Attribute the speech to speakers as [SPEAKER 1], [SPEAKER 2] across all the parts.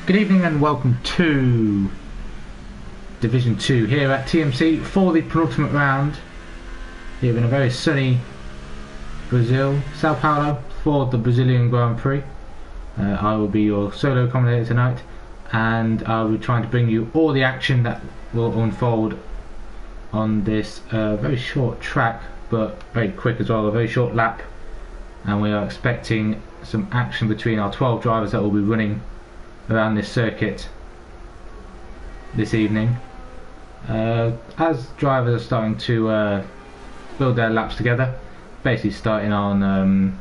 [SPEAKER 1] Good evening and welcome to Division 2 here at TMC for the penultimate round here in a very sunny Brazil, Sao Paulo, for the Brazilian Grand Prix. I will be your solo commentator tonight, and I'll be trying to bring you all the action that will unfold on this very short track, but very quick as well, a very short lap, and we are expecting some action between our 12 drivers that will be running around this circuit this evening. As drivers are starting to build their laps together, basically starting on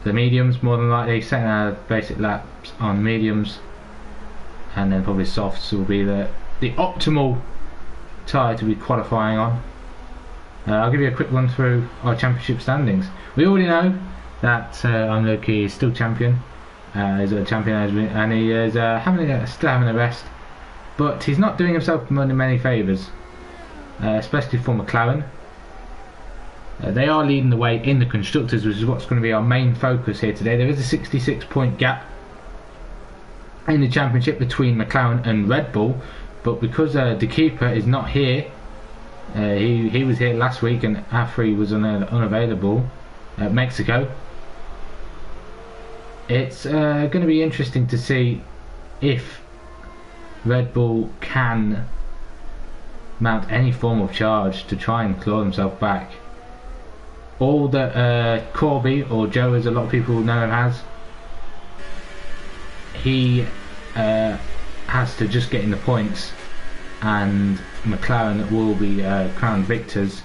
[SPEAKER 1] the mediums, more than likely setting our basic laps on mediums, and then probably softs will be the optimal tyre to be qualifying on. I'll give you a quick run through our championship standings. We already know that Loki is still champion. He's a champion, and he is still having a rest, but he's not doing himself many favours, especially for McLaren. They are leading the way in the constructors, which is what's going to be our main focus here today. There is a 66-point gap in the championship between McLaren and Red Bull, but because the keeper is not here, he was here last week and Afri was unavailable at Mexico. It's going to be interesting to see if Red Bull can mount any form of charge to try and claw himself back. All that Corby, or Joe as a lot of people know him as, he has to just get in the points, and McLaren will be crowned victors.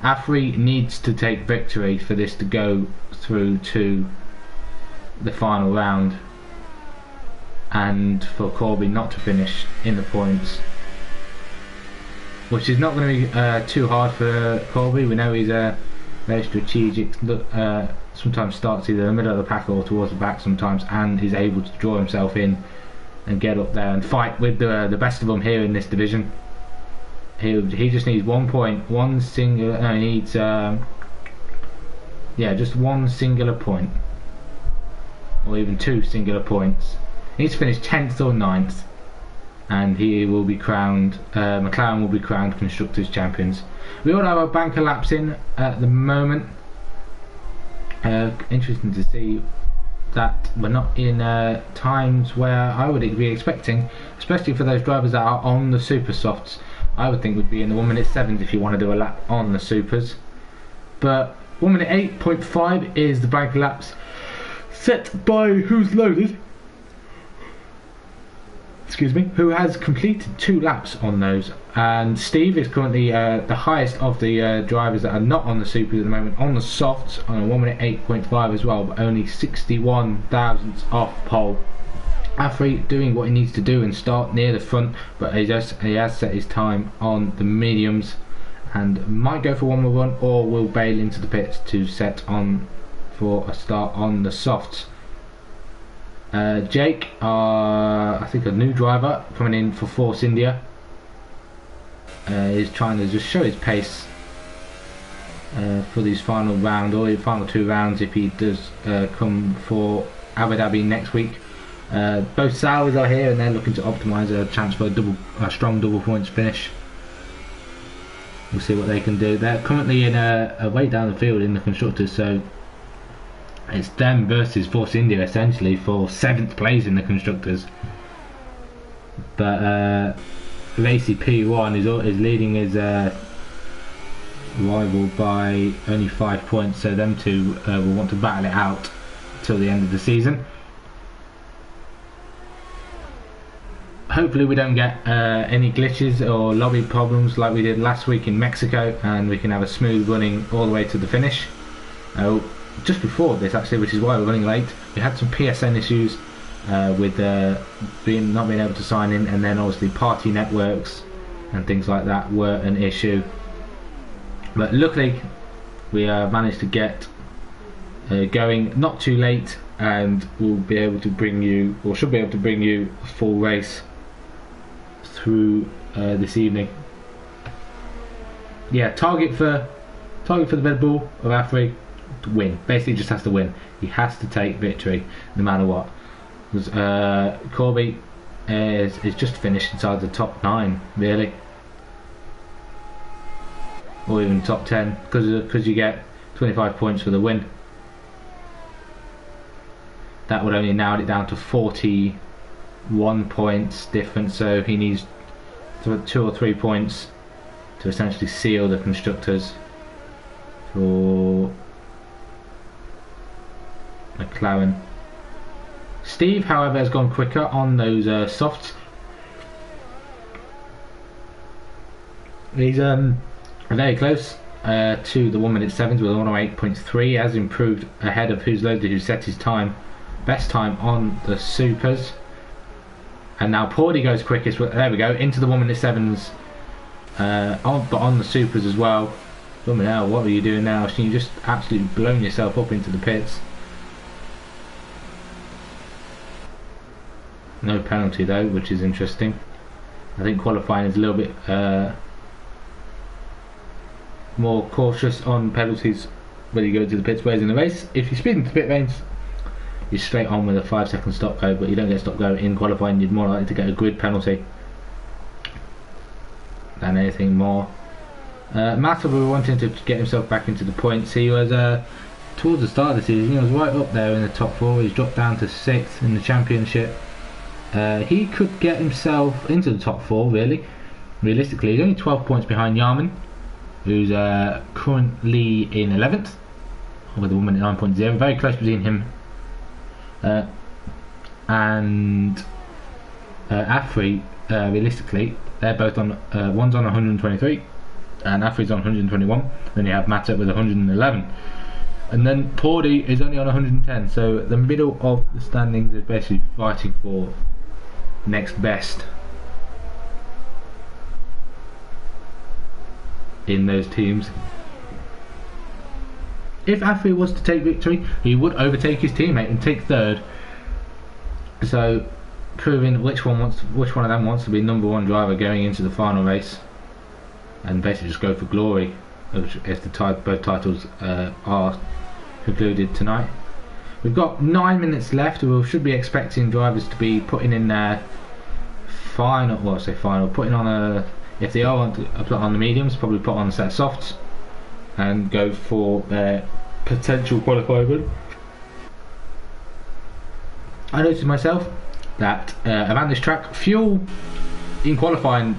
[SPEAKER 1] Afri needs to take victory for this to go through to the final round, and for Corby not to finish in the points, which is not going to be too hard for Corby. We know he's very strategic, sometimes starts either in the middle of the pack or towards the back sometimes, and is able to draw himself in and get up there and fight with the best of them here in this division. He just needs 1 point, he needs just one singular point, or even 2 singular points. He needs to finish 10th or 9th, and he will be crowned, McLaren will be crowned Constructors Champions. We all have our banker laps in at the moment. Interesting to see that we're not in times where I would be expecting, especially for those drivers that are on the super softs. I would think would be in the 1 minute 7s if you want to do a lap on the supers, but 1 minute 8.5 is the banker laps set by Who's Loaded, who has completed 2 laps on those, and Steve is currently the highest of the drivers that are not on the supers at the moment on the softs, on a 1 minute 8.5 as well, but only 61 thousandths off pole. Afri doing what he needs to do and start near the front, but he has set his time on the mediums and might go for one more run, or will bail into the pits to set on for a start on the softs. Jake, I think a new driver coming in for Force India, is trying to just show his pace for these final round, or the final 2 rounds if he does come for Abu Dhabi next week. Both Sauers are here and they're looking to optimise a chance for a strong double points finish. We'll see what they can do. They're currently in a way down the field in the constructors, so it's them versus Force India essentially for 7th place in the constructors. But Racy P1 is leading his rival by only 5 points, so them two will want to battle it out till the end of the season. Hopefully we don't get any glitches or lobby problems like we did last week in Mexico, and we can have a smooth running all the way to the finish. Just before this actually, which is why we're running late, we had some PSN issues with not being able to sign in, and then obviously party networks and things like that were an issue, but luckily we managed to get going not too late, and we'll be able to bring you, or should be able to bring you, a full race through this evening. Yeah, target for the Red Bull of Afri to win. Basically just has to win. He has to take victory no matter what. Corby is just finished inside the top 9 really, or even top 10, because you get 25 points for the win. That would only narrow it down to 41 points difference, so he needs 2 or 3 points to essentially seal the constructors for McLaren. Steve, however, has gone quicker on those softs. He's very close to the 1 minute 7s with 108.3. Has improved ahead of Who's Loaded, who set his best time on the supers. And now Pordy goes quickest. There we go, into the 1 minute 7s, but on the supers as well. Blooming hell, what are you doing now? So you just absolutely blown yourself up into the pits. No penalty though, which is interesting. I think qualifying is a little bit more cautious on penalties when you go to the pits, whereas in the race, if you speed into the pit lanes, you're straight on with a 5-second stop go, but you don't get stop go in qualifying. You're more likely to get a grid penalty than anything more. Massa, we were wanting to get himself back into the points. He was towards the start of the season, he was right up there in the top 4. He's dropped down to 6th in the championship. He could get himself into the top 4 really, realistically. He's only 12 points behind Yarman, who's currently in 11th with a 1 minute 9.0, very close between him and Afri. Realistically, they're both on, one's on 123 and Afri's on 121. Then you have Matta with 111, and then Pordy is only on 110. So the middle of the standings is basically fighting for next best in those teams. If Afri was to take victory, he would overtake his teammate and take 3rd. So proving which one of them wants to be #1 driver going into the final race, and basically just go for glory if both titles are concluded tonight. We've got 9 minutes left. We should be expecting drivers to be putting in their final, well, I say final, putting on a, if they are want to put on the mediums, probably put on a set of softs and go for their potential qualifying. I noticed myself that around this track, fuel in qualifying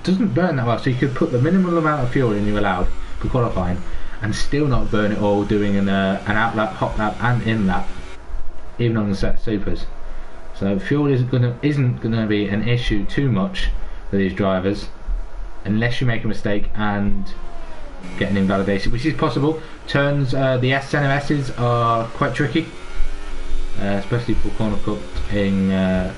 [SPEAKER 1] doesn't burn that well, so you could put the minimal amount of fuel in you allowed for qualifying and still not burn it all, doing an out lap, hot lap and in lap, even on the set supers. So fuel isn't gonna be an issue too much for these drivers, unless you make a mistake and get an invalidation, which is possible. Turns, the center S's are quite tricky, especially for corner cutting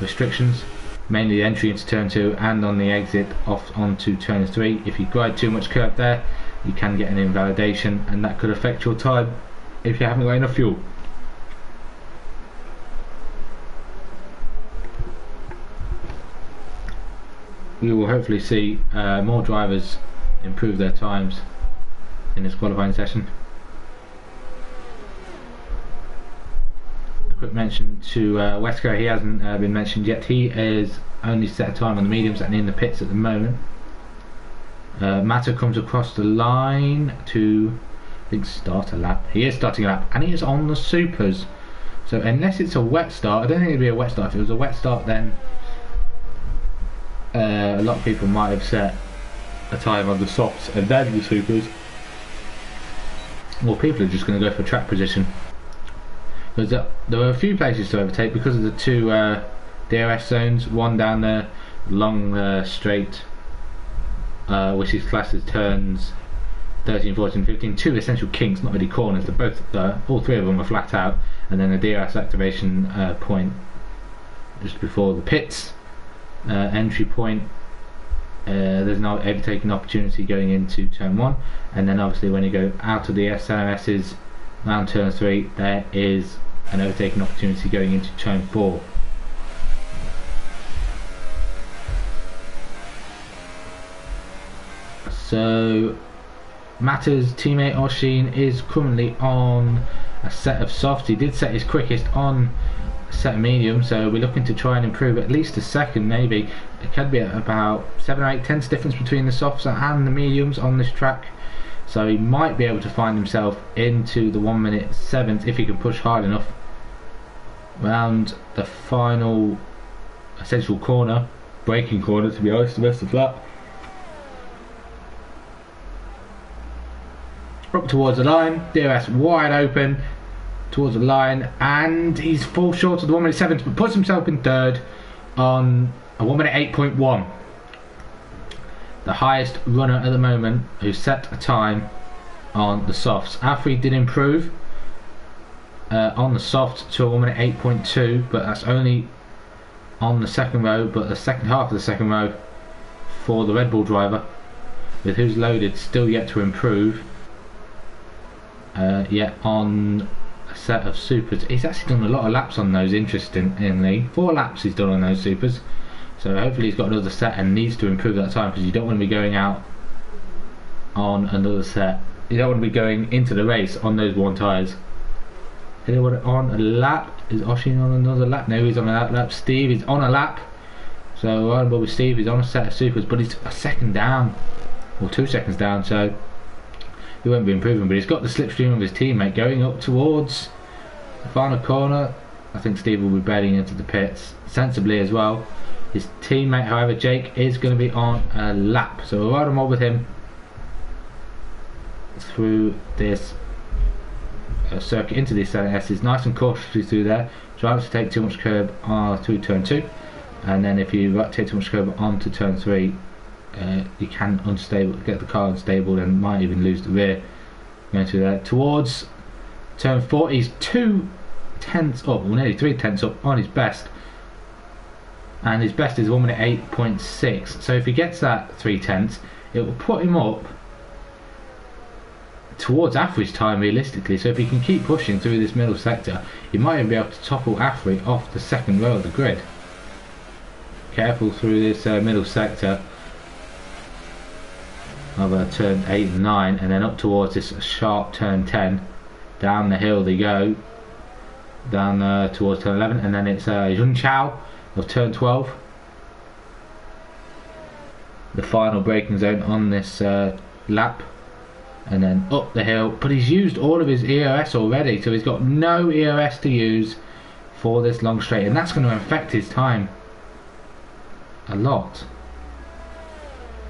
[SPEAKER 1] restrictions, mainly the entry into turn 2 and on the exit off onto turn 3. If you glide too much curve there, you can get an invalidation, and that could affect your time if you haven't got enough fuel. We will hopefully see more drivers improve their times in this qualifying session. A quick mention to Wesker, he hasn't been mentioned yet. He is only set a time on the mediums and in the pits at the moment. Matter comes across the line to, I think, start a lap. He is starting a lap and he is on the supers. So unless it's a wet start, I don't think it'd be a wet start. If it was a wet start, then a lot of people might have set a time on the softs and then the supers. Well, people are just going to go for track position, because there are a few places to overtake because of the 2 DRS zones. One down there, long straight, which is classed as turns 13, 14, 15. 2 essential kinks, not really corners. They're both all 3 of them are flat out, and then a DRS activation point just before the pits. Entry point, there's no overtaking opportunity going into turn 1, and then obviously when you go out of the SLMS's around turn 3, there is an overtaking opportunity going into turn 4. So Matta's teammate Oshin is currently on a set of softs. He did set his quickest on set of mediums, so we're looking to try and improve at least a second, maybe. It could be about 7 or 8 tenths difference between the softs and the mediums on this track, so he might be able to find himself into the 1 minute 7th if he can push hard enough round the final essential corner, braking corner to be honest, the rest of the lap. Up towards the line, DRS wide open towards the line, and he's falls short of the 1 minute 7th, but puts himself in third on a 1 minute 8.1. The highest runner at the moment who set a time on the softs. Afri did improve on the soft to a 1 minute 8.2, but that's only on the second row, but the second half of the second row for the Red Bull driver, with who's loaded still yet to improve. Yet on a set of supers, he's actually done a lot of laps on those, interestingly. 4 laps he's done on those supers, so hopefully he's got another set and needs to improve that time, because you don't want to be going out on another set. You don't want to be going into the race on those worn tyres. Anyone on a lap? Is Oshin on another lap? No, he's on a lap. Steve is on a lap, so right above with Steve, he's on a set of supers, but he's a second down, or 2 seconds down, so he won't be improving. But he's got the slipstream of his teammate going up towards the final corner. I think Steve will be bailing into the pits sensibly as well. His teammate, however, Jake, is going to be on a lap, so we'll ride him on with him through this circuit into the S. Is nice and cautiously through there. Try not to take too much curb through turn 2, and then if you take too much curb onto turn 3, you can get the car unstable and might even lose the rear going through there. Towards turn 4, he's 2 tenths up, well nearly 3 tenths up on his best, and his best is 1 minute 8.6, so if he gets that 3 tenths, it will put him up towards Afri's time realistically. So if he can keep pushing through this middle sector, he might even be able to topple Afri off the second row of the grid. Careful through this middle sector of turn 8 and 9, and then up towards this sharp turn 10. Down the hill they go, down towards turn 11, and then it's Jun Chao of turn 12. The final braking zone on this lap, and then up the hill, but he's used all of his EOS already, so he's got no EOS to use for this long straight, and that's going to affect his time a lot.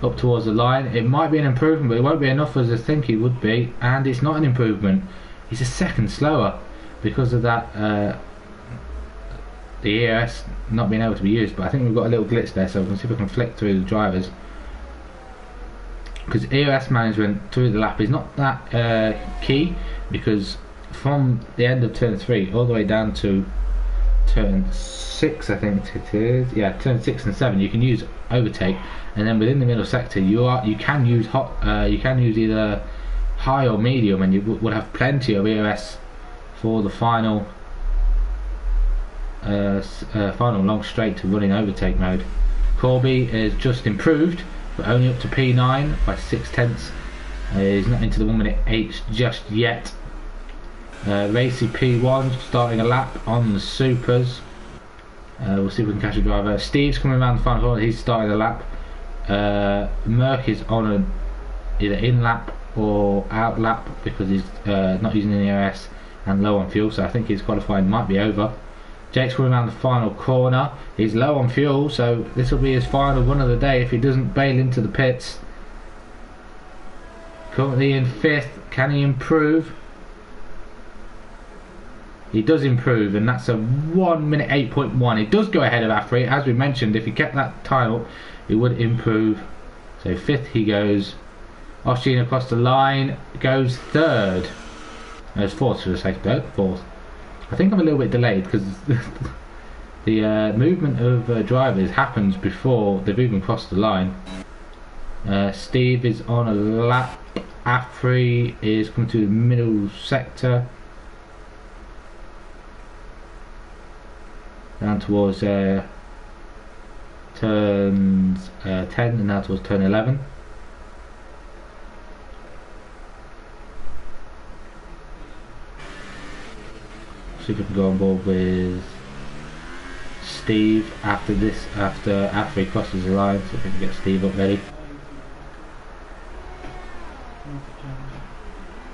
[SPEAKER 1] Up towards the line, it might be an improvement, but it won't be enough as I think it would be, and it's not an improvement. He's a second slower because of that the EOS not being able to be used. But I think we've got a little glitch there, so we can see if we can flick through the drivers, because EOS management through the lap is not that key, because from the end of turn 3 all the way down to turn 6, I think it is, yeah, turn 6 and 7, you can use overtake, and then within the middle sector you can use either high or medium, and you will have plenty of EOS for the final final long straight to run in overtake mode. Corby is just improved, but only up to P9 by 6 tenths. He's not into the 1 minute 8 just yet. Racy P1 starting a lap on the supers. We'll see if we can catch a driver. Steve's coming around the final corner, he's starting a lap. Merck is on either in lap or out lap because he's not using any EOS and low on fuel, so I think his qualifying might be over. Jake's coming around the final corner, he's low on fuel, so this will be his final run of the day if he doesn't bail into the pits. Currently in 5th, can he improve? He does improve, and that's a 1 minute 8.1. He does go ahead of Afri, as we mentioned. If he kept that time up, he would improve. So 5th he goes. Oshin across the line goes 3rd. No, it's 4th, should I say? 3rd? 4th. I think I'm a little bit delayed because the movement of drivers happens before they've even crossed the line. Steve is on a lap. Afri is coming to the middle sector, down towards turns 10 and now towards turn 11. See if we can go on board with Steve after he crosses the line, so if we can get Steve up ready.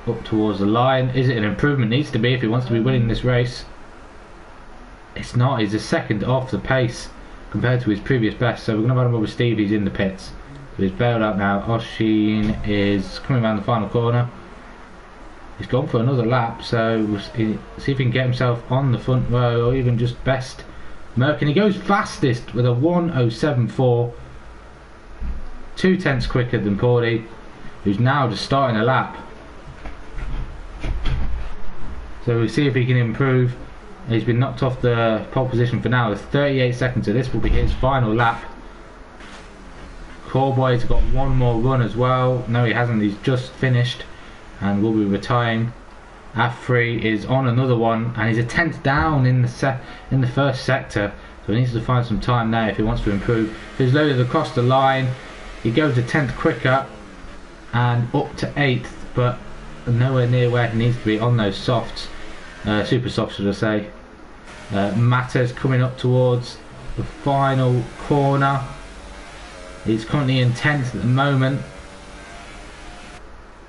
[SPEAKER 1] Up towards the line. Is it an improvement? Needs to be if he wants to be winning this race. It's not. He's a second off the pace compared to his previous best, so we're going to run him over Steve. He's in the pits, so he's bailed out now. Oshin is coming around the final corner. He's gone for another lap, so we'll see if he can get himself on the front row or even just best Merck, and he goes fastest with a 1:07.4, 2/10 quicker than Porty, who's now just starting a lap. So we'll see if he can improve. He's been knocked off the pole position for now with 38 seconds, so this will be his final lap. Corboy's got one more run as well. No, he hasn't. He's just finished and will be retiring. Afri is on another one, and he's a 10th down in the first sector, so he needs to find some time there if he wants to improve. He's loaded across the line. He goes a 10th quicker and up to 8th, but nowhere near where he needs to be on those softs, super softs should I say. Matters coming up towards the final corner. He's currently in 10th at the moment.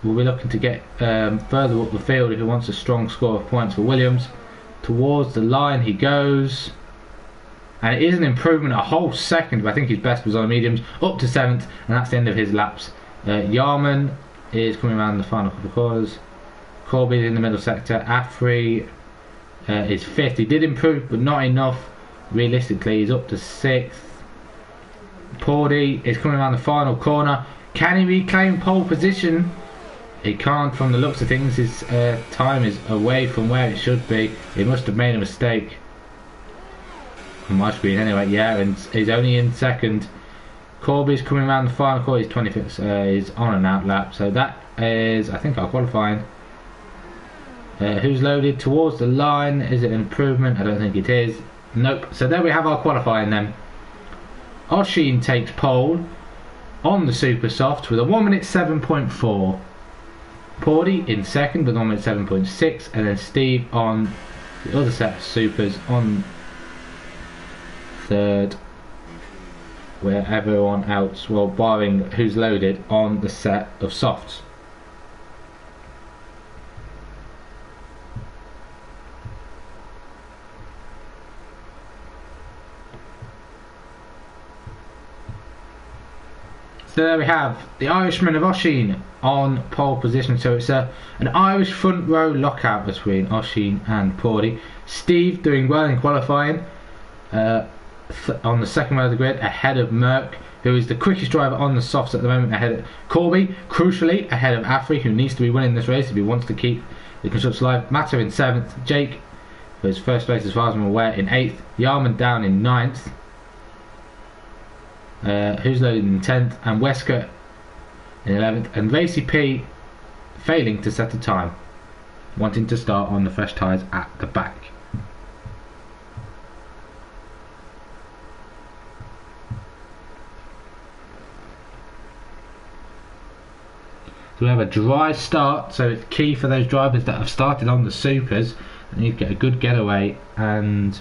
[SPEAKER 1] We'll be looking to get further up the field if he wants a strong score of points for Williams. Towards the line he goes, and it is an improvement, a whole second, but I think his best was on the mediums. Up to 7th, and that's the end of his laps. Yarman is coming around the final couple of corners. Corby in the middle sector. Afri is 5th. He did improve, but not enough. Realistically, he's up to 6th. Porty is coming around the final corner. Can he reclaim pole position? He can't. From the looks of things, his time is away from where it should be. He must have made a mistake on my screen anyway. Yeah, and he's only in 2nd. Corby's coming around the final corner. He's 25th. He's on and out lap, so that is, I think, our qualifying. Who's loaded towards the line? Is it an improvement? I don't think it is. Nope. So there we have our qualifying then. Oshin takes pole on the super soft with a 1:07.4. Porty in 2nd with 1:07.6, and then Steve on the other set of supers on 3rd, where everyone else, well, barring who's loaded, on the set of softs. So there we have the Irishman of Oshin on pole position. So it's an Irish front row lockout between Oshin and Porty. Steve doing well in qualifying on the 2nd row of the grid, ahead of Merck, who is the quickest driver on the softs at the moment, ahead of Corby, crucially ahead of Afri, who needs to be winning this race if he wants to keep the constructors alive. Matter in 7th, Jake for his first place as far as I'm aware in 8th, Yarman down in 9th. Who's loaded in 10th, and Wesker in 11th, and Racy P failing to set a time, wanting to start on the fresh tyres at the back. So we have a dry start, so it's key for those drivers that have started on the supers. They need to get a good getaway and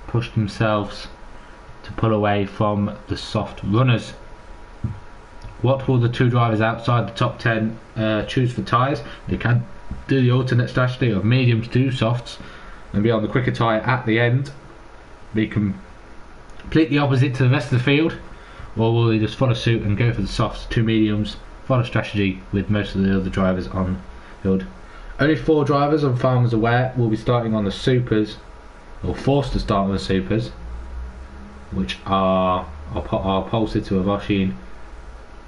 [SPEAKER 1] push themselves to pull away from the soft runners. What will the two drivers outside the top 10 choose for tyres? They can do the alternate strategy of mediums to softs and be on the quicker tyre at the end, be completely opposite to the rest of the field, or will they just follow suit and go for the softs, two mediums, follow strategy with most of the other drivers on field? Only 4 drivers, as far as I'm aware, will be starting on the supers, or forced to start on the supers, which are our pole sitter of Oshin,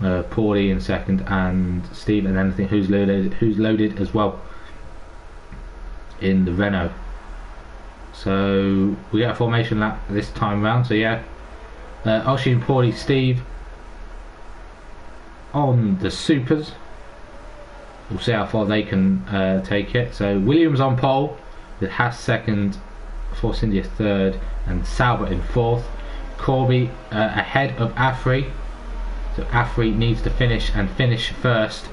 [SPEAKER 1] Porty in 2nd, and Steve, and then I think who's loaded as well in the Renault. So we get a formation lap this time round. So yeah, Oshin, Porty, Steve on the supers. We'll see how far they can take it. So Williams on pole with Haas 2nd, Force India 3rd, and Sauber in 4th. Corby ahead of Afri, so Afri needs to finish first,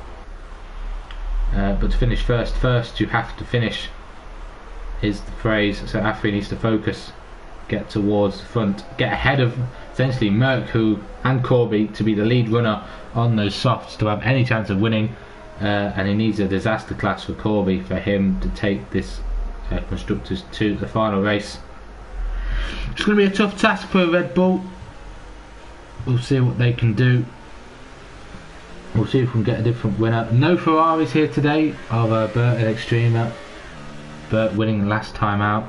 [SPEAKER 1] but to finish first you have to finish is the phrase, so Afri needs to focus get towards the front, get ahead of essentially Merck and Corby to be the lead runner on those softs to have any chance of winning. And he needs a disaster class for Corby for him to take this Constructors to the final race. It's going to be a tough task for Red Bull. We'll see what they can do. We'll see if we can get a different winner. No Ferraris here today of Bert and Extrema. Bert winning last time out.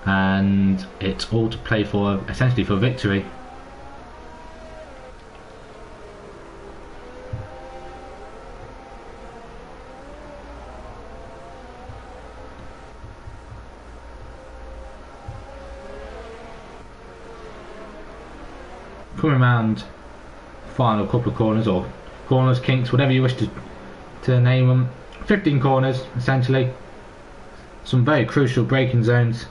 [SPEAKER 1] And it's all to play for, essentially for victory. Coming around final couple of corners, or corners, kinks, whatever you wish to name them. 15 corners essentially. Some very crucial braking zones.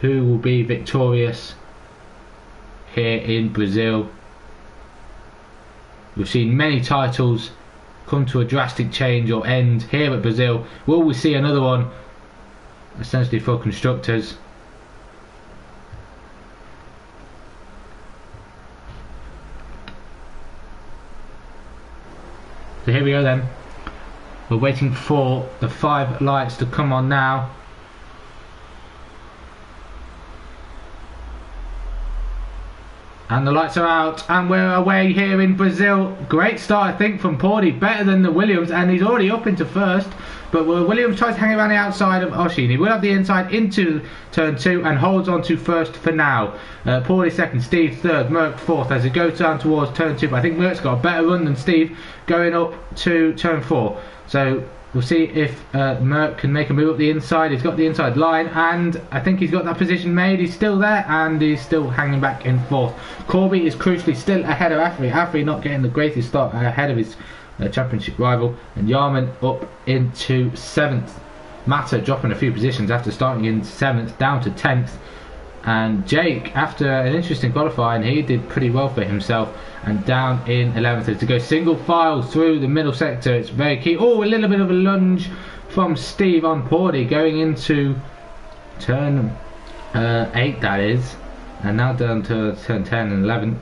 [SPEAKER 1] Who will be victorious here in Brazil? We've seen many titles come to a drastic change or end here at Brazil. Will we see another one essentially for constructors? So here we go then. We're waiting for the 5 lights to come on now. And the lights are out, and we're away here in Brazil. Great start, I think, from Pordy, better than the Williams, and he's already up into first. But Williams tries to hang around the outside of Oshin. He will have the inside into turn 2 and holds on to first for now. Pordy second, Steve third, Merck fourth as he goes down towards turn 2. But I think Merck's got a better run than Steve going up to turn 4. So we'll see if Merck can make a move up the inside. He's got the inside line, and I think he's got that position made. He's still there, and he's still hanging back in fourth. Corby is crucially still ahead of Afri. Afri not getting the greatest start ahead of his championship rival, and Yarman up into 7th. Mata dropping a few positions after starting in 7th down to 10th. And Jake, after an interesting qualifying, he did pretty well for himself, and down in 11th. To go single file through the middle sector, it's very key. Oh, a little bit of a lunge from Steve on Pordy going into turn 8, that is, and now down to turn 10 and 11.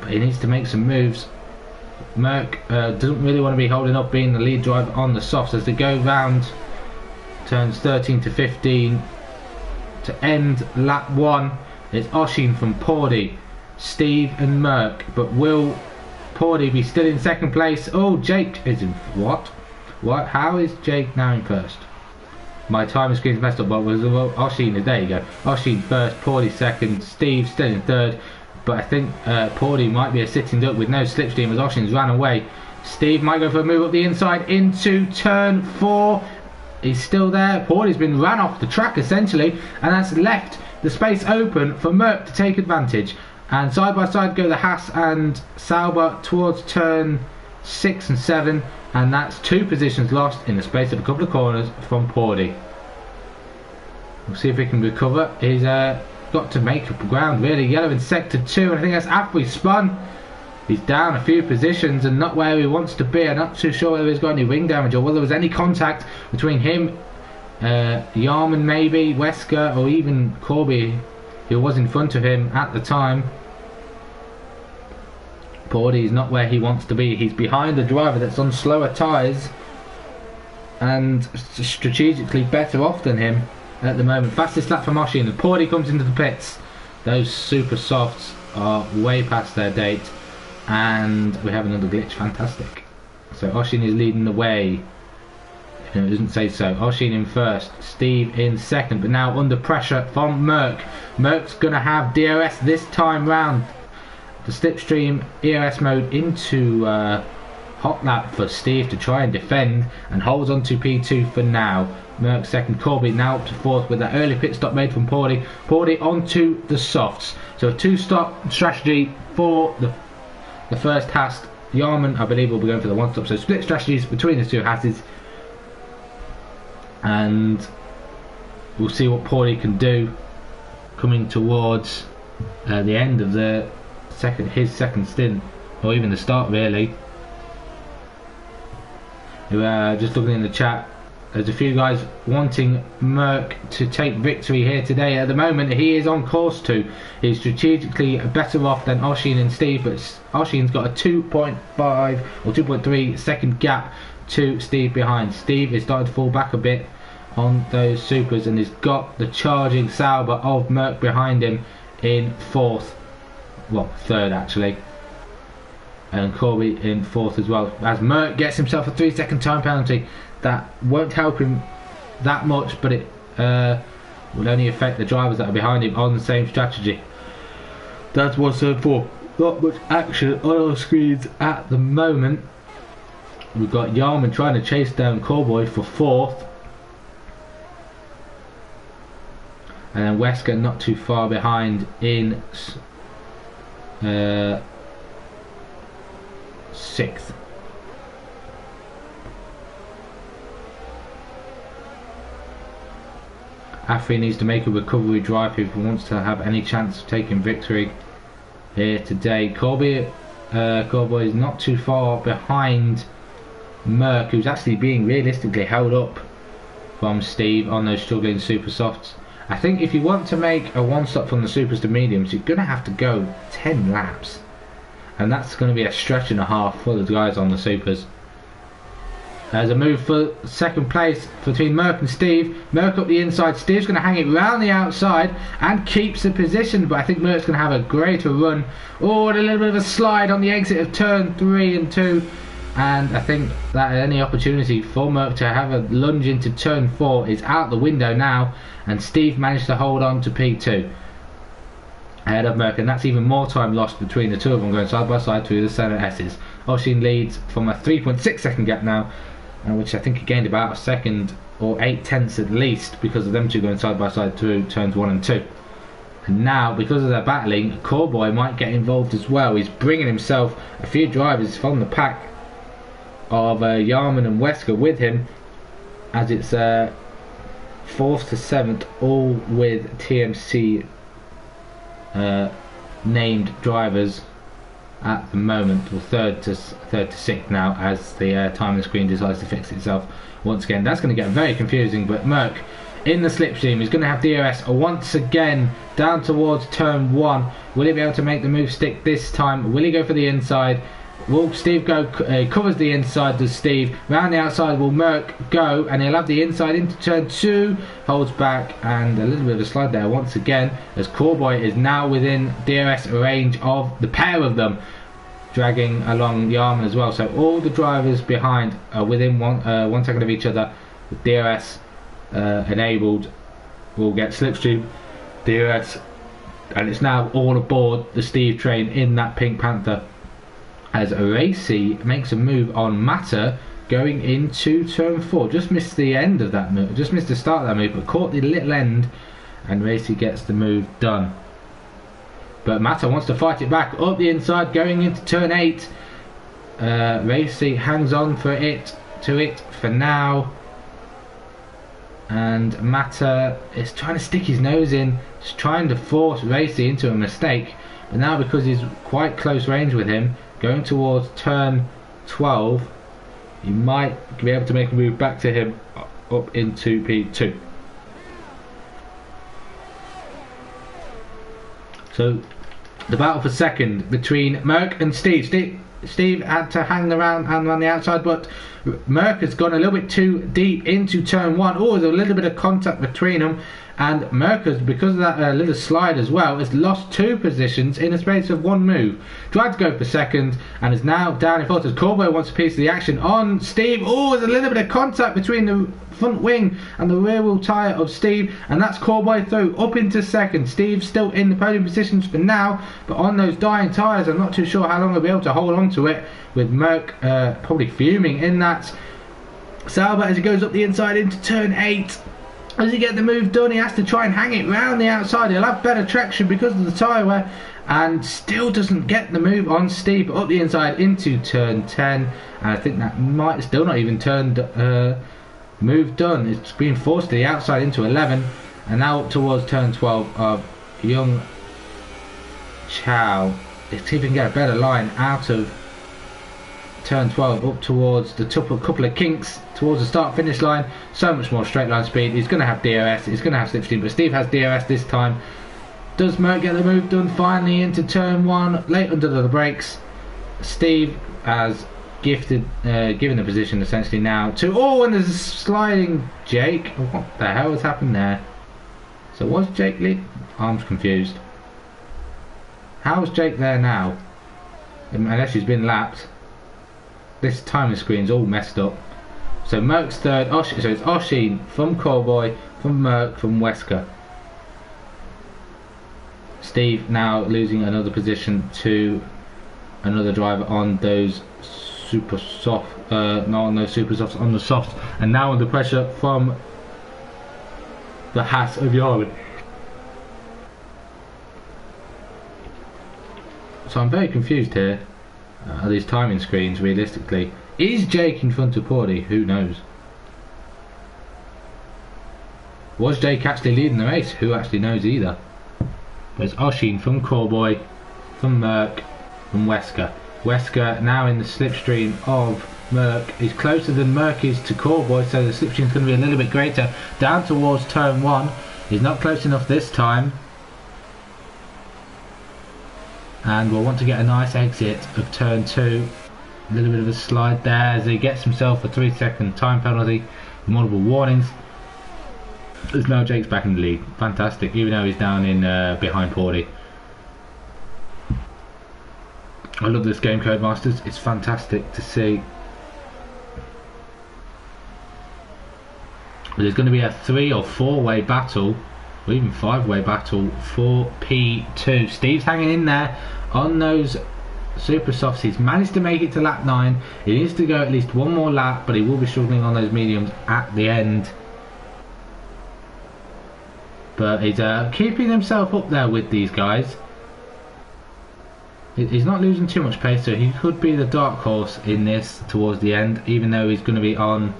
[SPEAKER 1] But he needs to make some moves. Merck doesn't really want to be holding up being the lead driver on the softs as they go round turns 13 to 15 to end lap 1. It's Oshin from Pordy, Steve and Merck, but will Pordy be still in second place? Oh, Jake is in what? How is Jake now in first? My timing screen's messed up, but was Oshin, there you go. Oshin first, Pordy second, Steve still in third. But I think Pordy might be a sitting duck with no slipstream as Oshin's ran away. Steve might go for a move up the inside into turn 4. He's still there. Pordy's been ran off the track essentially, and that's left the space open for Merck to take advantage. And side by side go the Haas and Sauber towards turn 6 and 7, and that's 2 positions lost in the space of a couple of corners from Pordy. We'll see if he can recover. He's got to make up ground really. Yellow in sector 2, and I think that's after he spun. He's down a few positions and not where he wants to be. I'm not too sure whether he's got any wing damage or whether there was any contact between him, Yarman maybe, Wesker, or even Corby, who was in front of him at the time. Pordy's not where he wants to be. He's behind the driver that's on slower tyres and strategically better off than him at the moment. Fastest lap from Oshin, and Pordy comes into the pits. Those super softs are way past their date, and we have another glitch. Fantastic. So Oshin is leading the way. It doesn't say so. Oshin in first, Steve in second, but now under pressure from Merck. Merck's gonna have DRS this time round. The slipstream ERS mode into hot lap for Steve to try and defend, and holds on to P2 for now. Merck second, Corby now up to 4th with that early pit stop made from Pordy. Pordy onto the softs. So a 2-stop strategy for the first Haas. Yarman, I believe, will be going for the 1-stop. So split strategies between the 2 Haases. And we'll see what Pordy can do coming towards the end of his second stint, or even the start really. Just looking in the chat, there's a few guys wanting Merck to take victory here today. At the moment, he is on course to. He's strategically better off than Oshin and Steve, but Oshin's got a 2.5 or 2.3 second gap to Steve behind. Steve is starting to fall back a bit on those supers, and he's got the charging Sauber of Merck behind him in fourth. Well, third actually. And Corby in fourth as well. As Merck gets himself a 3-second time penalty. That won't help him that much, but it will only affect the drivers that are behind him on the same strategy. That's what's for. Not much action on our screens at the moment. We've got Yarman trying to chase down Cowboy for fourth. And then Wesker not too far behind in sixth. Afri needs to make a recovery drive if he wants to have any chance of taking victory here today. Cowboy is not too far behind Merck, who's actually being realistically held up from Steve on those struggling super softs. I think if you want to make a one stop from the supers to mediums, you're going to have to go 10 laps, and that's going to be a stretch and a half for the guys on the supers. There's a move for second place between Merck and Steve. Merck up the inside. Steve's going to hang it round the outside and keeps the position, but I think Merck's going to have a greater run. Oh, and a little bit of a slide on the exit of turn 3 and 2. And I think that any opportunity for Merck to have a lunge into turn 4 is out the window now. And Steve managed to hold on to P2 ahead of Merck, and that's even more time lost between the two of them going side by side through the center S's. Oshin leads from a 3.6 second gap now, which I think he gained about a second or 8/10 at least because of them two going side by side through turns 1 and 2. And now, because of their battling, Cowboy might get involved as well. He's bringing himself a few drivers from the pack of Yarman and Wesker with him, as it's 4th to 7th, all with TMC named drivers at the moment, or third to 6th now, as the time on the screen decides to fix itself once again. That's going to get very confusing, but Merck in the slipstream is going to have DRS once again down towards turn 1. Will he be able to make the move stick this time? Will he go for the inside? Will Steve go? Covers the inside, does Steve. Round the outside will Merck go, and he'll have the inside into turn 2. Holds back, and a little bit of a slide there once again, as Cowboy is now within DRS range of the pair of them, dragging along Yarman as well. So all the drivers behind are within 1 second of each other. With DRS enabled, will get slipstream DRS, and it's now all aboard the Steve train in that Pink Panther, as Racy makes a move on Matter going into turn 4. Just missed the end of that move, just missed the start of that move, but caught the little end, and Racy gets the move done. But Matter wants to fight it back up the inside going into turn 8. Racy hangs on for it for now, and Matter is trying to stick his nose in, just trying to force Racy into a mistake. But now, because he's quite close range with him, going towards turn 12, you might be able to make a move back to him up into P2. So the battle for second between Merck and Steve. Steve had to hang around and on the outside, but Merck has gone a little bit too deep into turn 1. Oh, there's a little bit of contact between them, and Merck has, because of that little slide as well, has lost 2 positions in the space of 1 move. Tried to go for second and is now down in fourth as Cowboy wants a piece of the action on Steve. Oh, there's a little bit of contact between the front wing and the rear wheel tyre of Steve, and that's Cowboy through up into second. Steve's still in the podium positions for now, but on those dying tyres, I'm not too sure how long he'll be able to hold on to it, with Merck probably fuming in that. Sauber, as he goes up the inside into turn 8, as he gets the move done, he has to try and hang it round the outside. He'll have better traction because of the tyre wear, and still doesn't get the move on Steve up the inside into turn 10. And I think that might still not even turned move done. It's been forced to the outside into 11, and now up towards turn 12 of Young Chow. Let's see if we can get a better line out of turn 12 up towards the top, a couple of kinks towards the start finish line. So much more straight line speed. He's going to have DRS, he's going to have slipstream, but Steve has DRS this time. Does Merck get the move done finally into turn 1, late under the brakes? Steve has given the position essentially now to, oh, and there's a sliding Jake. What the hell has happened there? So was Jake lead? I'm confused. How is Jake there now? Unless he's been lapped. This timing screen's all messed up. So Merck's third, so it's Oshin from Cowboy, from Merck, from Wesker. Steve now losing another position to another driver on those super soft, not on those super softs, on the softs, and now under pressure from the Haas of Yarwood. So I'm very confused here. These timing screens, realistically, is Jake in front of Porty? Who knows? Was Jake actually leading the race? Who actually knows either? There's Oshin from Cowboy, from Merck, from Wesker. Wesker now in the slipstream of Merck. He's closer than Merck is to Cowboy, so the slipstream's going to be a little bit greater. Down towards turn 1. He's not close enough this time. And we'll want to get a nice exit of turn 2. A little bit of a slide there as he gets himself a 3-second time penalty, multiple warnings. There's now Jake's back in the lead. Fantastic, even though he's down in behind Porty. I love this game, Codemasters. It's fantastic to see. There's going to be a 3 or 4 way battle, or even 5 way battle for P2. Steve's hanging in there on those super softs. He's managed to make it to lap 9. He needs to go at least one more lap, but he will be struggling on those mediums at the end. But he's keeping himself up there with these guys. He's not losing too much pace, so he could be the dark horse in this towards the end, even though he's going to be on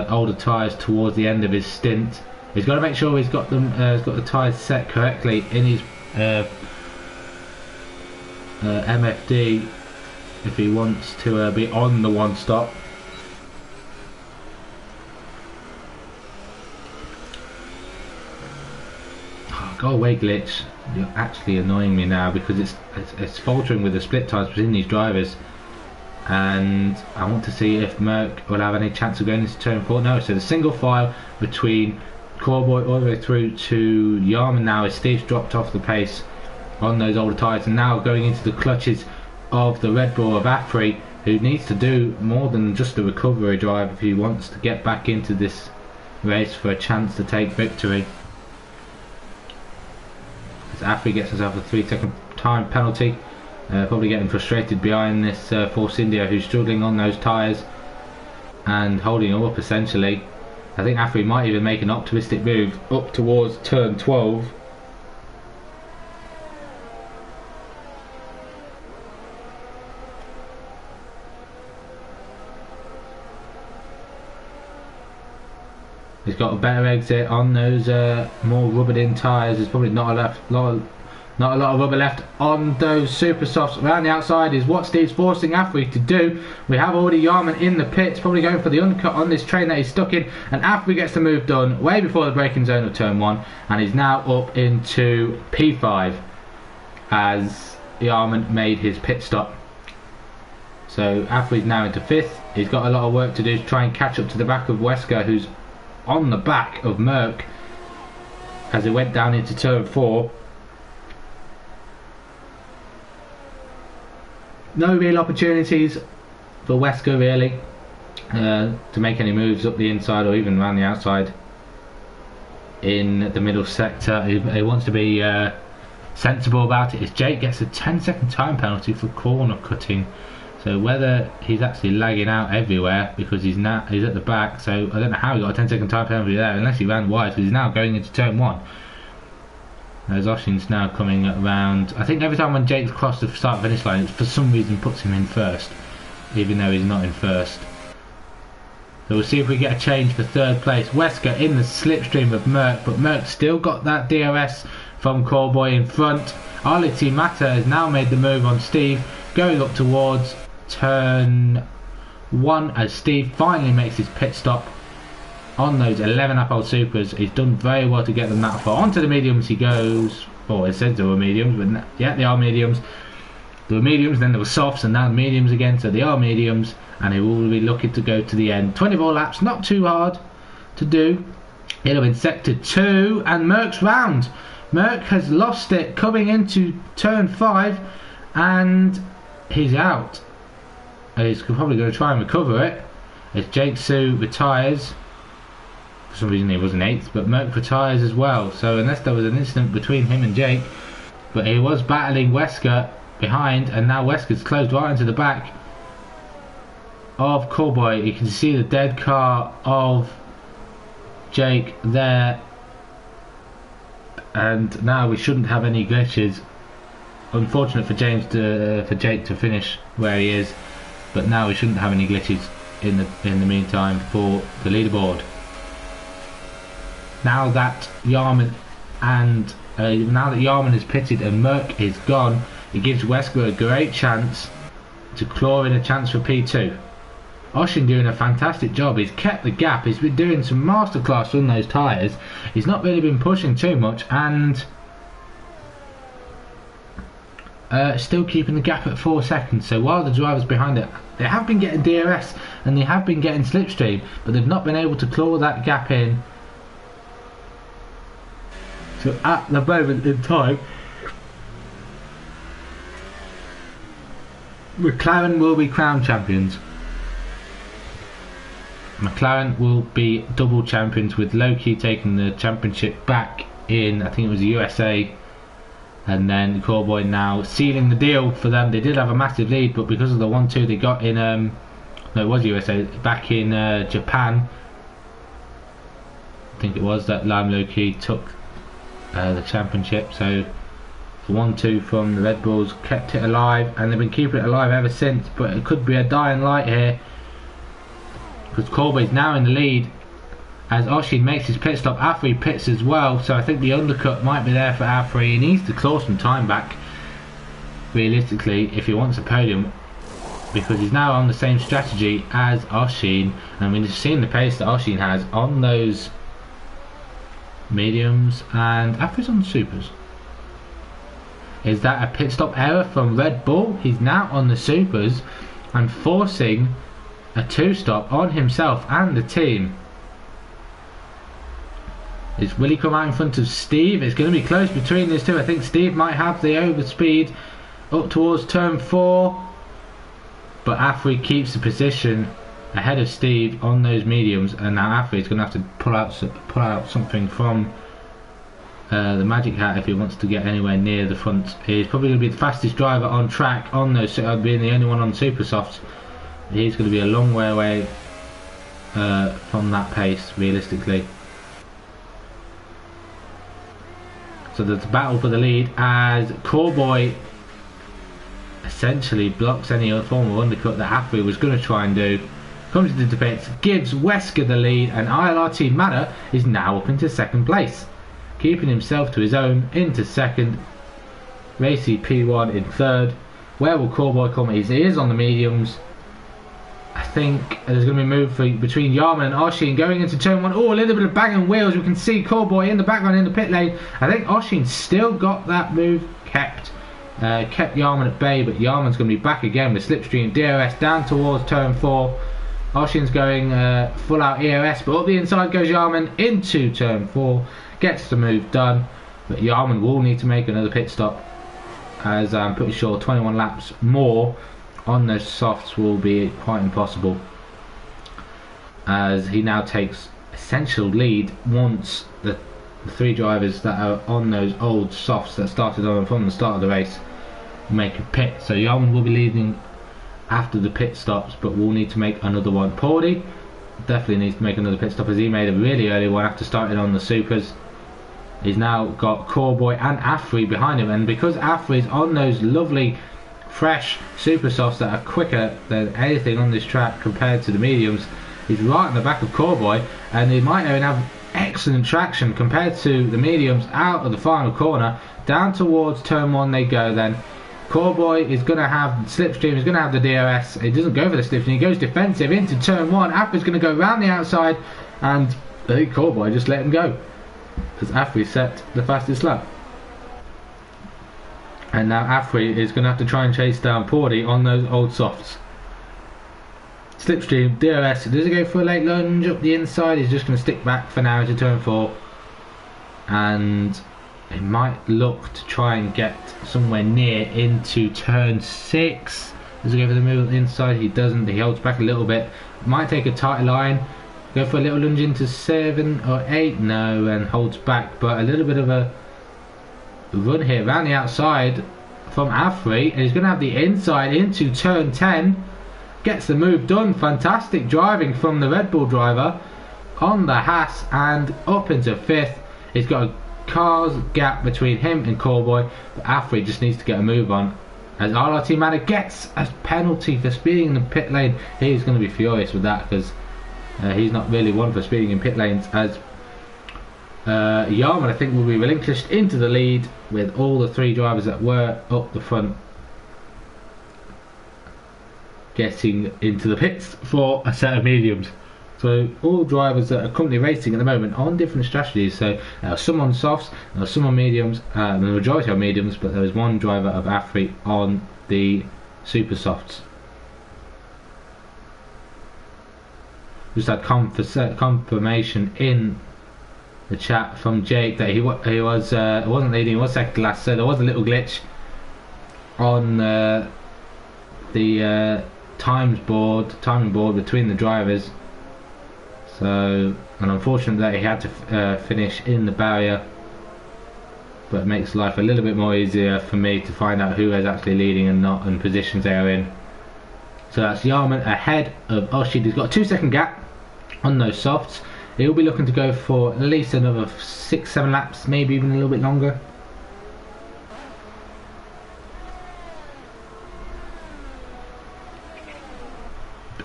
[SPEAKER 1] older tyres towards the end of his stint. He's got to make sure he's got them, he's got the tyres set correctly in his MFD if he wants to be on the one stop. Go away, glitch. You're actually annoying me now because it's faltering with the split times between these drivers, and I want to see if Merck will have any chance of going into turn 4. No, so the single file between Cowboy all the way through to Yarman now as Steve's dropped off the pace on those older tyres, and now going into the clutches of the Red Bull of Afri, who needs to do more than just a recovery drive if he wants to get back into this race for a chance to take victory. Afri gets himself a 3-second time penalty, probably getting frustrated behind this Force India, who's struggling on those tyres and holding him up essentially. I think Afri might even make an optimistic move up towards turn 12. He's got a better exit on those more rubbered in tyres. There's probably not a lot of rubber left on those super softs. Around the outside is what Steve's forcing Afri to do. We have already Yarman in the pits, probably going for the undercut on this train that he's stuck in, and Afri gets the move done way before the braking zone of turn 1, and he's now up into P5 as Yarman made his pit stop. So Afri's now into 5th. He's got a lot of work to do to try and catch up to the back of Wesker, who's on the back of Merck as it went down into turn 4. No real opportunities for Wesker really to make any moves up the inside or even around the outside in the middle sector. He wants to be sensible about it. As Jake gets a 10-second time penalty for corner cutting. So whether he's actually lagging out everywhere because he's at the back, so I don't know how he got a 10-second time penalty there unless he ran wide, because he's now going into turn 1. As Oshin's now coming around. I think every time when Jake's crossed the start finish line, it for some reason puts him in first, even though he's not in first. So we'll see if we get a change for 3rd place. Wesker in the slipstream of Merck, but Merck's still got that DRS from Cowboy in front. Ali Mata has now made the move on Steve, going up towards turn 1 as Steve finally makes his pit stop on those 11 lap-old supers. He's done very well to get them that far. Onto the mediums he goes. Oh, it says they were mediums, but yeah, they are mediums. There were mediums, then there were softs, and now the mediums again, so they are mediums, and he will be looking to go to the end. 24 laps, not too hard to do. He'll have been sector 2, and Merck's round. Merck has lost it coming into turn 5, and he's out. He's probably going to try and recover it as Jake Sue retires. For some reason he wasn't 8th, but Merck retires as well. So unless there was an incident between him and Jake, but he was battling Wesker behind, and now Wesker's closed right into the back of Cowboy. You can see the dead car of Jake there, and now we shouldn't have any glitches. Unfortunate for Jake to finish where he is, but now we shouldn't have any glitches in the meantime for the leaderboard. Now that Yarman is pitted and Merck is gone, it gives Wesker a great chance to claw in a chance for P2. Oshin doing a fantastic job. He's kept the gap. He's been doing some masterclass on those tyres. He's not really been pushing too much, and still keeping the gap at 4 seconds. So while the drivers behind it, they have been getting DRS and they have been getting slipstream, but they've not been able to claw that gap in. So at the moment in time, McLaren will be crowned champions. McLaren will be double champions, with Loki taking the championship back in, I think it was the USA, and then Cowboy now sealing the deal for them. They did have a massive lead, but because of the 1-2 they got in, no, it was USA, back in Japan, I think it was, that Lime Loki took the championship. So the 1-2 from the Red Bulls kept it alive, and they've been keeping it alive ever since, but it could be a dying light here, because Corby's now in the lead as Oshin makes his pit stop. Afri pits as well, so I think the undercut might be there for Afri. He needs to claw some time back realistically if he wants a podium, because he's now on the same strategy as Oshin, and we've seen the pace that Oshin has on those mediums, and Afri's on the supers. Is that a pit stop error from Red Bull? He's now on the supers and forcing a 2-stop on himself and the team. Will he come out in front of Steve? It's going to be close between these two. I think Steve might have the overspeed up towards turn 4, but Afri keeps the position ahead of Steve on those mediums, and now Afri is going to have to pull out something from the magic hat if he wants to get anywhere near the front. He's probably going to be the fastest driver on track on those, being the only one on super softs. He's going to be a long way away from that pace realistically. So there's a battle for the lead as Cowboy essentially blocks any other form of undercut that Afri was going to try and do. Comes into the pits, gives Wesker the lead, and ILRT Manor is now up into second place, keeping himself to his own into second. Racy P1 in third. Where will Cowboy come? He is on the mediums. I think there's going to be a move between Yarman and Oshin going into turn 1. Oh, a little bit of banging wheels. We can see Cowboy in the background in the pit lane. I think Oshin still got that move kept Yarman at bay, but Yarman's going to be back again with slipstream DRS down towards turn 4. Oshin's going full out EOS, but up the inside goes Yarman into turn 4. Gets the move done, but Yarman will need to make another pit stop, as I'm pretty sure 21 laps more on those softs will be quite impossible, as he now takes essential lead once the 3 drivers that are on those old softs that started on from the start of the race make a pit. So Yarman will be leading after the pit stops, but we'll need to make another one. Paulie definitely needs to make another pit stop, as he made a really early one after starting on the supers. He's now got Cowboy and Afri behind him, and because Afri is on those lovely fresh super softs that are quicker than anything on this track compared to the mediums, he's right in the back of Cowboy, and he might even have excellent traction compared to the mediums out of the final corner. Down towards turn 1 they go then, Corboy is going to have slipstream, is going to have the DRS. He doesn't go for the slipstream, he goes defensive into turn 1. Afri's going to go round the outside, and I think Corboy just let him go because Afri set the fastest lap. And now Afri is going to have to try and chase down Pordy on those old softs. Slipstream, DRS, does he go for a late lunge up the inside? He's just going to stick back for now into turn 4. And he might look to try and get somewhere near into turn 6. Does he go for the move on the inside? He doesn't, he holds back a little bit. Might take a tighter line. Go for a little lunge into 7 or 8. No, and holds back. But a little bit of a run here around the outside from Afri. And he's going to have the inside into turn 10. Gets the move done. Fantastic driving from the Red Bull driver on the Haas and up into 5th. He's got a car's gap between him and Corboy, but Afri just needs to get a move on. As RRT Manor gets a penalty for speeding in the pit lane, he's going to be furious with that because he's not really one for speeding in pit lanes. As Yarman, I think, will be relinquished into the lead with all the 3 drivers that were up the front getting into the pits for a set of mediums. So all drivers that are currently racing at the moment on different strategies. So some on softs, some on mediums, the majority are mediums, but there was one driver of Afri on the super softs. Just had confirmation in the chat from Jake that he wasn't leading, he was second last, so there was a little glitch on the timing board between the drivers. So, and unfortunately that he had to finish in the barrier, but it makes life a little bit more easier for me to find out who is actually leading and not, and positions they are in. So that's Yarman ahead of Oshid. He's got a 2-second gap on those softs. He'll be looking to go for at least another 6-7 laps, maybe even a little bit longer.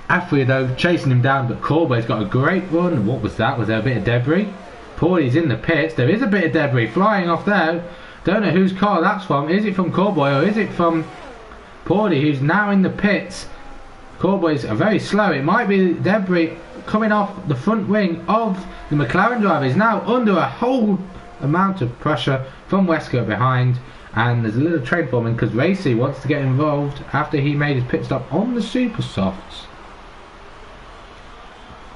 [SPEAKER 1] Afri though chasing him down, but Corboy's got a great run. What was that? Was there a bit of debris? Pordy's in the pits. There is a bit of debris flying off there. Don't know whose car that's from. Is it from Corboy or is it from Pordy, who's now in the pits? Corboy's very slow. It might be debris coming off the front wing of the McLaren driver. He's now under a whole amount of pressure from Wesker behind. And there's a little trade forming because Racy wants to get involved after he made his pit stop on the super softs.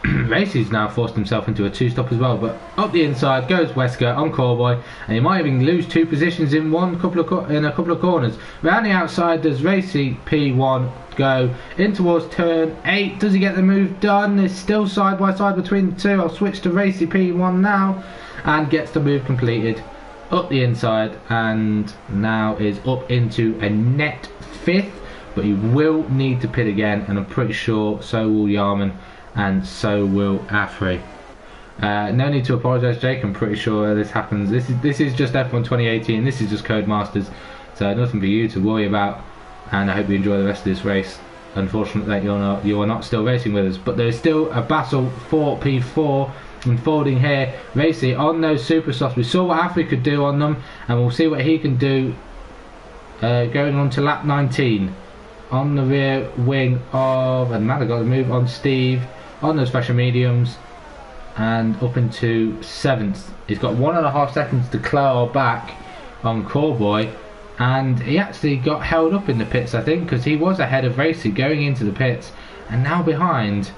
[SPEAKER 1] Racy's now forced himself into a 2-stop as well, but up the inside goes Wesker on Corboy, and he might even lose 2 positions in a couple of corners. Round the outside does Racy P1 go in towards turn 8. Does he get the move done? It's still side by side between the 2. I'll switch to Racy P1 now, and gets the move completed up the inside, and now is up into a net 5th, but he will need to pit again, and I'm pretty sure so will Yarman. And so will Afri. No need to apologise, Jake. I'm pretty sure this happens. This is just F1 2018. This is just Codemasters. So nothing for you to worry about. And I hope you enjoy the rest of this race. Unfortunately, that you are not still racing with us. But there is still a battle for P4 unfolding here. Racy on those super softs. We saw what Afri could do on them, and we'll see what he can do going on to lap 19. On the rear wing of, and Matt got the move on Steve on those special mediums, and up into 7th. He's got 1.5 seconds to claw back on Corboy, and he actually got held up in the pits, I think, because he was ahead of Racy going into the pits and now behind.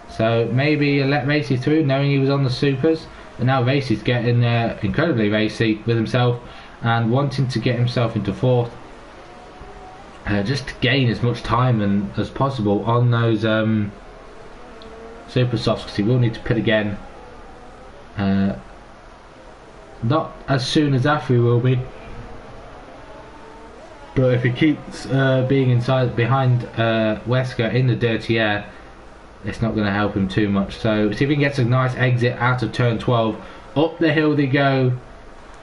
[SPEAKER 1] So maybe let Racy through knowing he was on the supers, and now Racy's getting incredibly racy with himself and wanting to get himself into 4th. Just to gain as much time as possible on those super softs, because he will need to pit again. Not as soon as Afri will be, but if he keeps being inside behind Wesker in the dirty air, it's not going to help him too much. So see if he gets a nice exit out of turn 12. Up the hill they go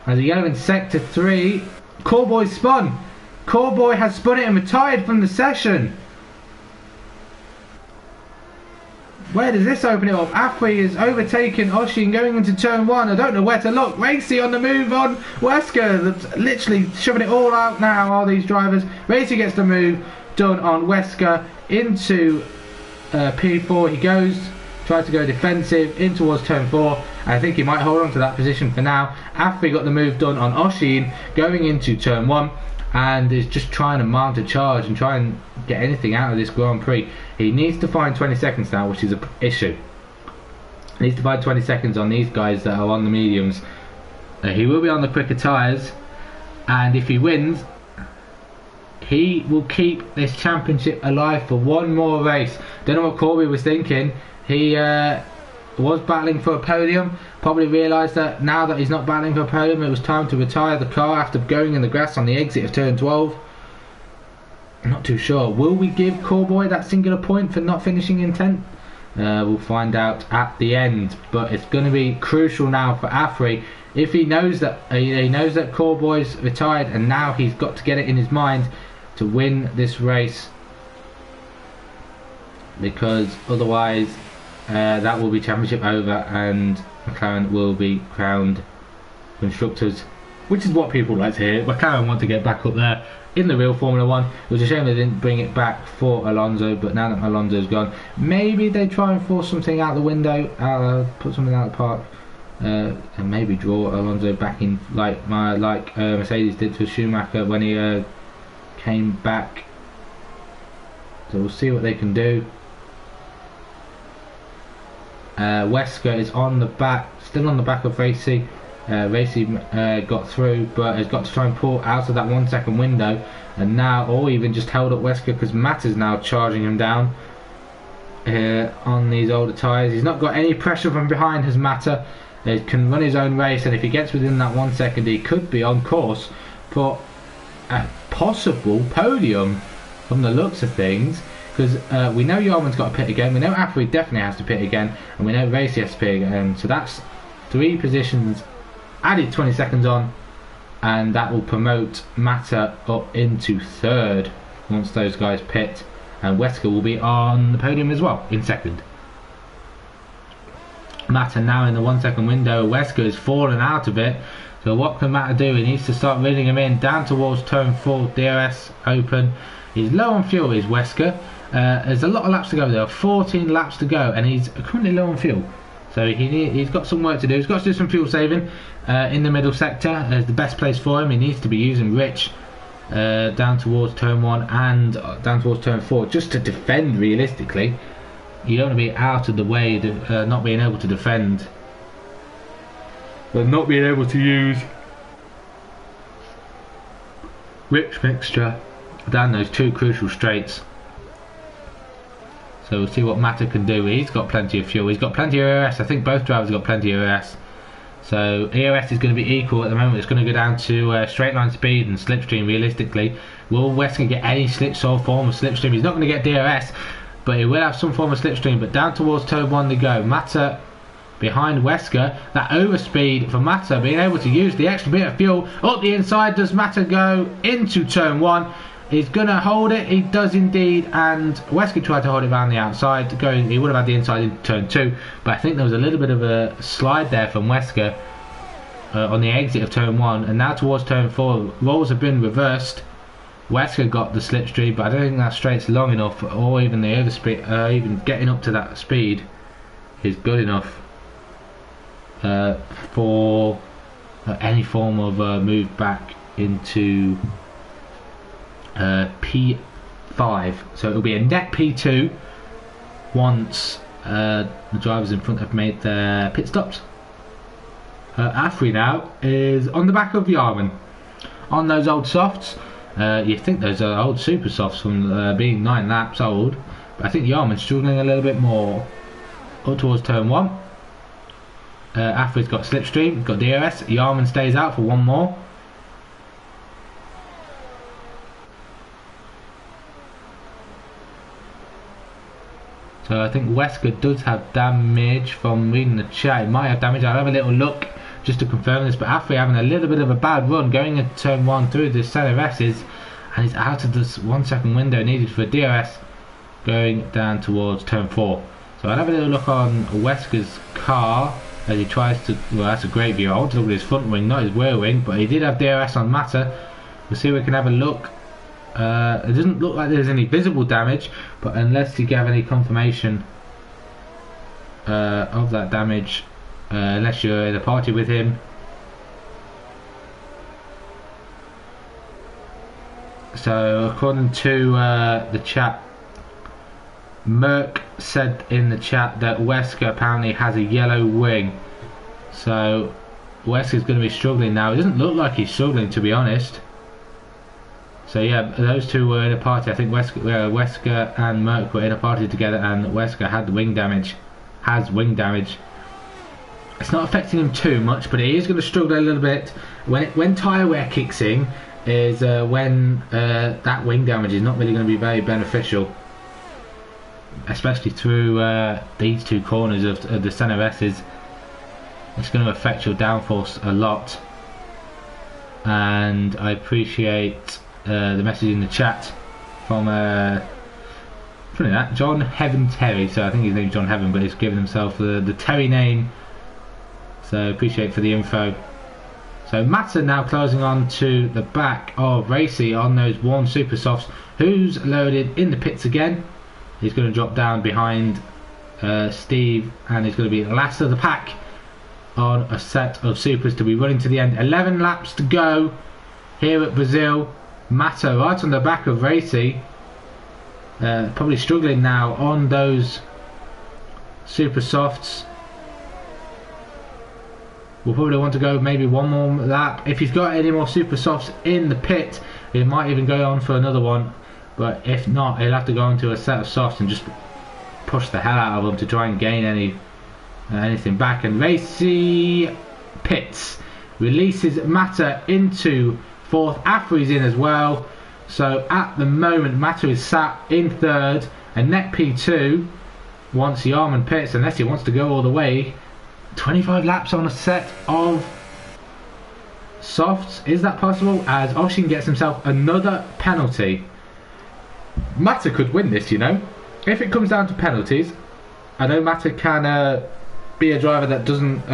[SPEAKER 1] as he go in sector 3. Corboy spun. Corboy has spun it and retired from the session. Where does this open it up? Afri is overtaken Oshin going into turn 1. I don't know where to look. Racy on the move on Wesker. Literally shoving it all out now, all these drivers. Racy gets the move done on Wesker into P4. He goes, tries to go defensive in towards turn 4. I think he might hold on to that position for now. Afri got the move done on Oshin going into turn 1. And is just trying to mount a charge and try and get anything out of this Grand Prix. He needs to find 20 seconds now, which is an issue. He needs to find 20 seconds on these guys that are on the mediums. He will be on the quicker tyres, and if he wins, he will keep this championship alive for one more race. Don't know what Corby was thinking. He was battling for a podium, probably realised that now that he's not battling for a podium, it was time to retire the car after going in the grass on the exit of turn 12. I'm not too sure. Will we give Corboy that singular point for not finishing in 10th? We'll find out at the end, but it's going to be crucial now for Afri. If he knows that Corboy's retired, and now he's got to get it in his mind to win this race, because otherwise that will be championship over and McLaren will be crowned constructors, which is what people like to hear. McLaren want to get back up there in the real Formula 1. It was a shame they didn't bring it back for Alonso, but now that Alonso's gone, maybe they try and force something out the window, put something out the park, and maybe draw Alonso back in like Mercedes did for Schumacher when he came back. So we'll see what they can do. Wesker is on the back, still on the back of Racy. Racy got through, but has got to try and pull out of that 1 second window, and now, or even just held up Wesker, because Matt is now charging him down on these older tyres. He's not got any pressure from behind his Matter. He can run his own race, and if he gets within that 1 second, he could be on course for a possible podium from the looks of things. Because we know Yarman's got to pit again, we know Afri definitely has to pit again, and we know Racy has to pit again. So that's 3 positions added 20 seconds on, and that will promote Matter up into 3rd once those guys pit, and Wesker will be on the podium as well in 2nd. Matter now in the 1 second window. Wesker has fallen out of it, so what can Matter do? He needs to start reeling him in down towards turn 4. DRS open. He's low on fuel, is Wesker. There's a lot of laps to go. There are 14 laps to go, and he's currently low on fuel, so he's got some work to do. He's got to do some fuel saving in the middle sector. As the best place for him, he needs to be using Rich down towards turn 1 and down towards turn 4 just to defend. Realistically, you don't want to be out of the way, not being able to defend, but not being able to use Rich mixture down those 2 crucial straights. So we'll see what Matter can do. He's got plenty of fuel. He's got plenty of ERS. I think both drivers have got plenty of ERS. So ERS is going to be equal at the moment. It's going to go down to straight line speed and slipstream realistically. Will Wesker get any form of slipstream? He's not going to get DRS, but he will have some form of slipstream. But down towards turn 1 they go. Matter behind Wesker. That overspeed for Matter, being able to use the extra bit of fuel. Up the inside does Matter go into turn 1. He's going to hold it, he does indeed, and Wesker tried to hold it around the outside. He would have had the inside in turn 2, but I think there was a little bit of a slide there from Wesker on the exit of turn 1, and now towards turn 4, roles have been reversed. Wesker got the slipstream, but I don't think that straight's long enough, or even the overspeed, even getting up to that speed is good enough for any form of move back into P5, so it'll be a net P2 once the drivers in front have made their pit stops. Afri now is on the back of Yarman on those old softs. You think those are old super softs from being 9 laps old, but I think Yarman's struggling a little bit more up towards turn 1. Afri's got slipstream, got DRS. Yarman stays out for one more. So I think Wesker does have damage from reading the chat. He might have damage. I'll have a little look just to confirm this. But Afri having a little bit of a bad run going into turn 1 through the set of S's, and he's out of this 1 second window needed for DRS going down towards turn 4. So So I'll have a little look on Wesker's car as he tries to, well, that's a great view. I want to look at his front wing, not his rear wing, but he did have DRS on Mata. We'll see if we can have a look. It doesn't look like there's any visible damage, but unless you have any confirmation of that damage, unless you're in a party with him. So according to the chat, Merck said in the chat that Wesker apparently has a yellow wing, so Wesker's going to be struggling now. It doesn't look like he's struggling, to be honest. So yeah, those two were in a party. I think Wesker and Merck were in a party together, and Wesker had wing damage. Has wing damage. It's not affecting him too much, but he is going to struggle a little bit when tyre wear kicks in. Is when that wing damage is not really going to be very beneficial, especially through these two corners of the centre S's. It's going to affect your downforce a lot. And I appreciate the message in the chat from funny that, John Heaven Terry. So I think his name's John Heaven, but he's given himself the Terry name. So appreciate for the info. So Mata now closing on to the back of Racy on those worn super softs, who's loaded in the pits again. He's going to drop down behind Steve, and he's going to be last of the pack on a set of supers to be running to the end. 11 laps to go here at Brazil. Mata right on the back of Racy, probably struggling now on those super softs. We'll probably want to go maybe one more lap. If he's got any more super softs in the pit, he might even go on for another one. But if not, he'll have to go onto a set of softs and just push the hell out of them to try and gain anything back. And Racy pits, releases Mata into fourth. Afri's in as well. So at the moment, Mata is sat in third, and net P2 once Yarman pits, unless he wants to go all the way. 25 laps on a set of softs. Is that possible? As Oshin gets himself another penalty. Mata could win this, you know. If it comes down to penalties, I know Mata can be a driver that doesn't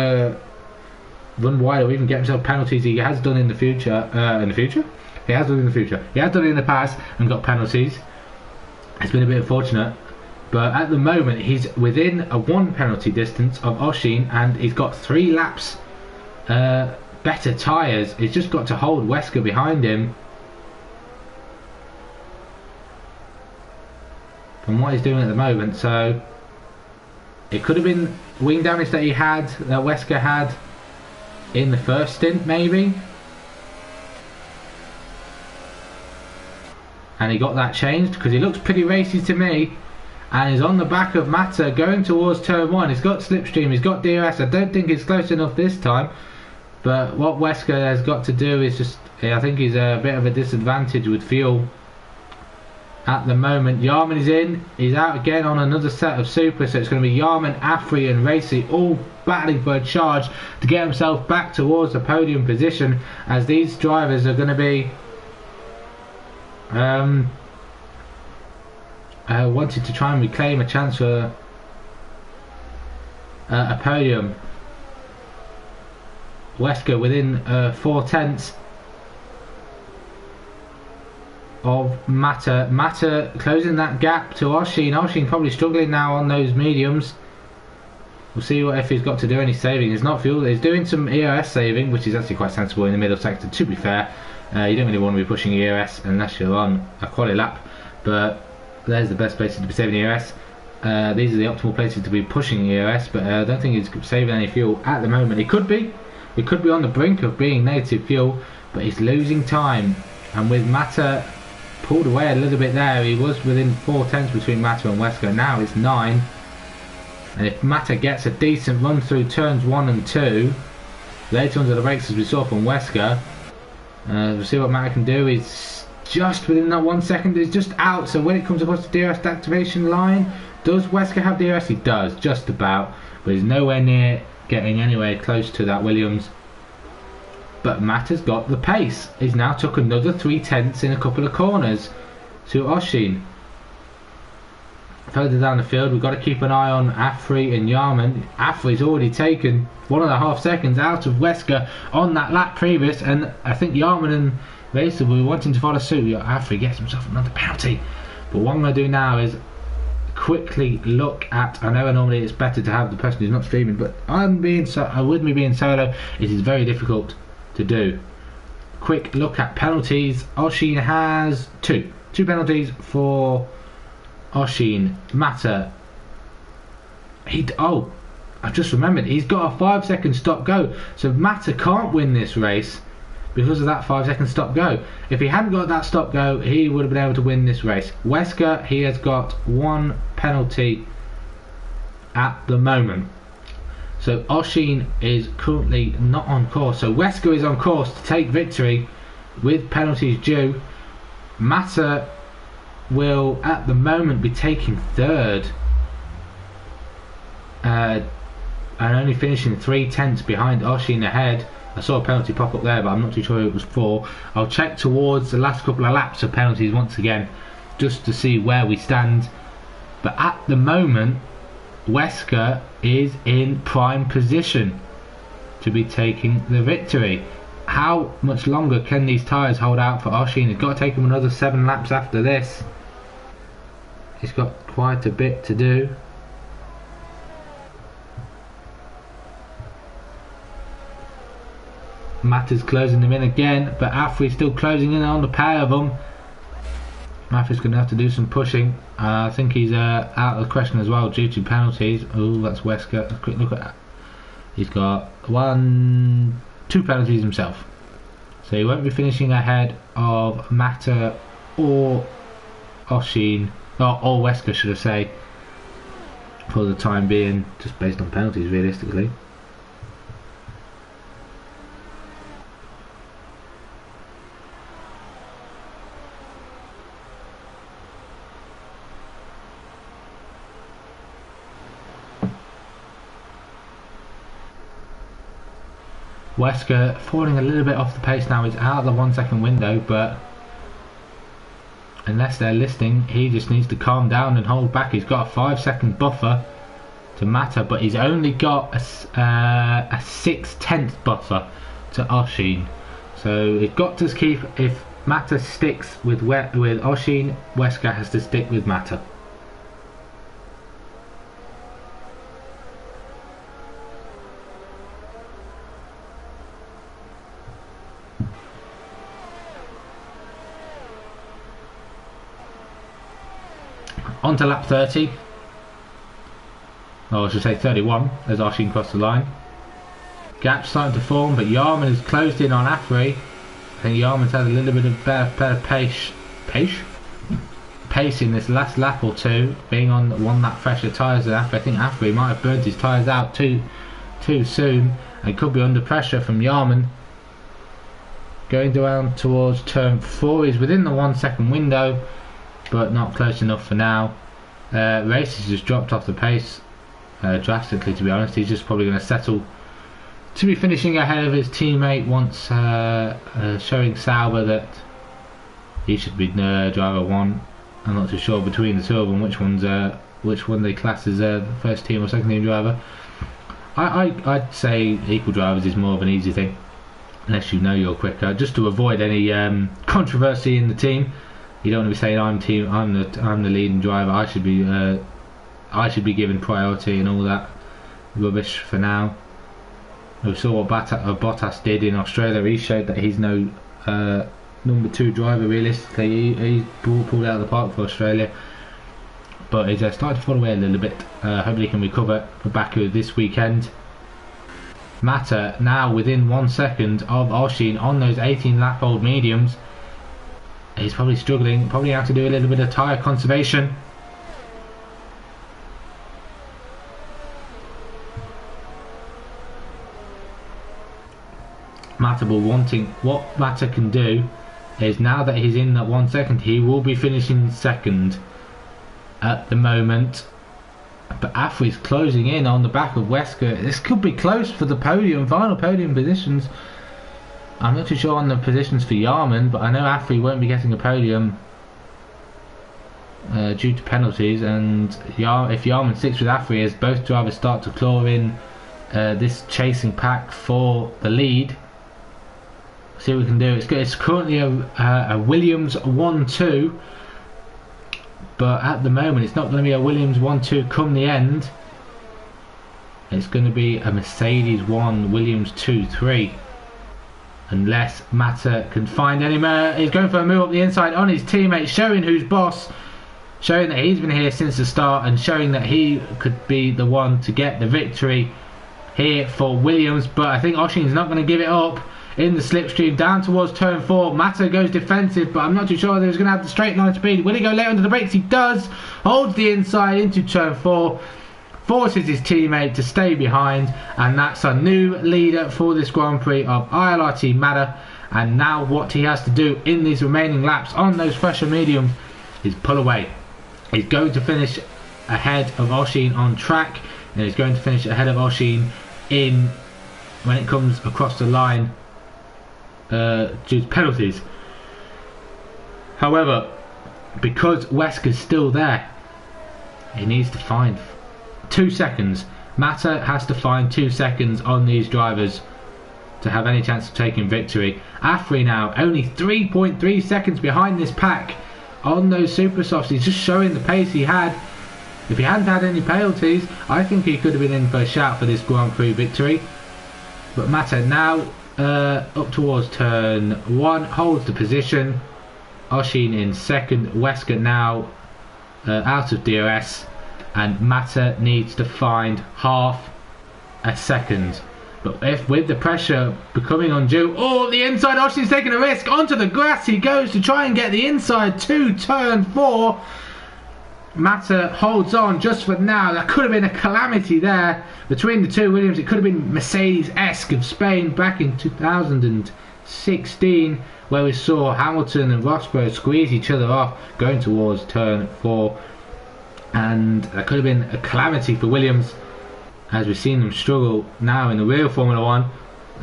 [SPEAKER 1] run wide or even get himself penalties. He has done in the future. He has done in the future. He has done it in the past and got penalties. It's been a bit unfortunate. But at the moment, he's within a one penalty distance of Oshin, and he's got 3 laps better tyres. He's just got to hold Wesker behind him. From what he's doing at the moment, so it could have been wing damage that he had, that Wesker had in the first stint, maybe. And he got that changed because he looks pretty racy to me. And he's on the back of Mata going towards turn 1. He's got slipstream, he's got DRS. I don't think he's close enough this time. But what Wesker has got to do is just, I think he's a bit of a disadvantage with fuel at the moment. Yarman is in, he's out again on another set of super. So it's going to be Yarman, Afri and Racy all battling for a charge to get himself back towards the podium position, as these drivers are going to be wanted to try and reclaim a chance for a podium. Wesker within 4/10 of Mata. Mata closing that gap to Oshin. Oshin probably struggling now on those mediums. We'll see if he's got to do any saving. He's not fuel. He's doing some EOS saving, which is actually quite sensible in the middle sector, to be fair. You don't really want to be pushing EOS unless you're on a quali lap, but there's the best places to be saving EOS. These are the optimal places to be pushing EOS, but I don't think he's saving any fuel at the moment. He could be on the brink of being negative fuel, but he's losing time. And with Mata pulled away a little bit there, he was within 4/10 between Mata and Wesker. Now it's 9. And if Mata gets a decent run through turns 1 and 2, later under the brakes as we saw from Wesker, we'll see what Mata can do. He's just within that 1 second, he's just out. So when it comes across the DRS activation line, does Wesker have DRS? He does, just about, but he's nowhere near getting anywhere close to that Williams. But Mata's got the pace. He's now took another 3/10 in a couple of corners to Oshin. Further down the field, we've got to keep an eye on Afri and Yarman. Afri's already taken 1.5 seconds out of Wesker on that lap previous, and I think Yarman and Racer were wanting to follow suit. Afri gets himself another penalty. But what I'm going to do now is quickly look at, I know normally it's better to have the person who's not streaming, but with me being solo, it is very difficult to do. Quick look at penalties. Oshin has two penalties for Oshin. Mata, I've just remembered, he's got a 5-second stop go, so Mata can't win this race because of that 5-second stop go. If he hadn't got that stop go, he would have been able to win this race. Wesker, he has got 1 penalty at the moment, so Oshin is currently not on course. So Wesker is on course to take victory with penalties due. Mata will at the moment be taking third and only finishing 3/10 behind Oshin ahead. I saw a penalty pop up there, but I'm not too sure who it was for. I'll check towards the last couple of laps of penalties once again just to see where we stand, but at the moment Wesker is in prime position to be taking the victory. How much longer can these tyres hold out for Oshin? He's got to take him another 7 laps after this. He's got quite a bit to do. Mata's closing them in again, but Afri's still closing in on the pair of them. Afri's going to have to do some pushing. I think he's out of the question as well due to penalties. Oh, that's Wesker. A quick look at that. He's got 2 penalties himself, so he won't be finishing ahead of Mata or Oshin, or Wesker should I say, for the time being, just based on penalties realistically. Wesker falling a little bit off the pace now. He's out of the 1 second window, but unless they're listening, he just needs to calm down and hold back. He's got a 5-second buffer to Mata, but he's only got a 6/10 buffer to Oshin. So he's got to keep, if Mata sticks with Oshin, Wesker has to stick with Mata. On to lap 30, or I should say 31, as Oshin crossed the line. Gap's starting to form, but Yarman has closed in on Afri. I think Yarman's had a little bit of better pace in this last lap or two, being on 1 lap fresher tyres than Afri. I think Afri might have burnt his tyres out too soon and could be under pressure from Yarman. Going down towards turn 4, he's within the 1 second window, but not close enough for now. Race has just dropped off the pace drastically, to be honest. He's just probably going to settle to be finishing ahead of his teammate once showing Sauber that he should be driver 1. I'm not too sure between the two of them which one they class as the first team or second team driver. I'd say equal drivers is more of an easy thing, unless you know you're quicker, just to avoid any controversy in the team. You don't want to be saying I'm the leading driver. I should be given priority and all that rubbish for now. We saw what Bottas did in Australia. He showed that he's no number 2 driver realistically. He's pulled out of the park for Australia, but he's started to fall away a little bit. Hopefully he can recover for Baku this weekend. Mata now within 1 second of Oshin on those 18 lap old mediums. He's probably struggling, probably have to do a little bit of tyre conservation. Mata what Mata can do is, now that he's in that 1 second, he will be finishing second at the moment. But Afri's closing in on the back of Wesker. This could be close for the final podium positions. I'm not too sure on the positions for Yarman, but I know Afri won't be getting a podium due to penalties, and if Yarman sticks with Afri as both drivers start to claw in this chasing pack for the lead, see what we can do. It's currently a Williams 1-2, but at the moment it's not going to be a Williams 1-2 come the end. It's going to be a Mercedes 1 Williams 2-3, unless Mata can find any more. He's going for a move up the inside on his teammate, showing who's boss, showing that he's been here since the start, and showing that he could be the one to get the victory here for Williams. But I think Oshin's not going to give it up in the slipstream down towards turn 4. Mata goes defensive, but I'm not too sure whether he's going to have the straight line speed. Will he go late under the brakes? He does. Holds the inside into turn 4, forces his teammate to stay behind, and that's a new leader for this Grand Prix of ILRT Mata. And now what he has to do in these remaining laps on those fresher mediums is pull away. He's going to finish ahead of Oshin on track, and he's going to finish ahead of Oshin when it comes across the line due to penalties. However, because Wesker's still there, he needs to find 2 seconds. Mata has to find 2 seconds on these drivers to have any chance of taking victory. Afri now only 3.3 seconds behind this pack on those super softs. He's just showing the pace he had. If he hadn't had any penalties, I think he could have been in for a shout for this Grand Prix victory. But Mata now up towards turn 1, holds the position. Oshin in second, Wesker now out of DRS, and Mata needs to find half a second. But if with the pressure becoming undue, oh, the inside, Oshin's taking a risk. Onto the grass he goes to try and get the inside to turn 4. Mata holds on just for now. That could have been a calamity there between the two Williams. It could have been Mercedes-esque of Spain back in 2016, where we saw Hamilton and Rosberg squeeze each other off going towards turn 4. And that could have been a calamity for Williams, as we've seen them struggle now in the real Formula 1.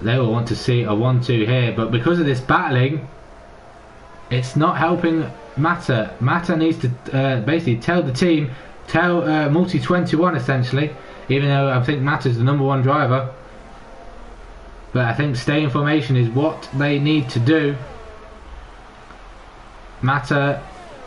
[SPEAKER 1] They will want to see a 1-2 here, but because of this battling, it's not helping Mata. Mata needs to basically tell the team, tell Multi21 essentially, even though I think Mata's the #1 driver. But I think stay in formation is what they need to do. Mata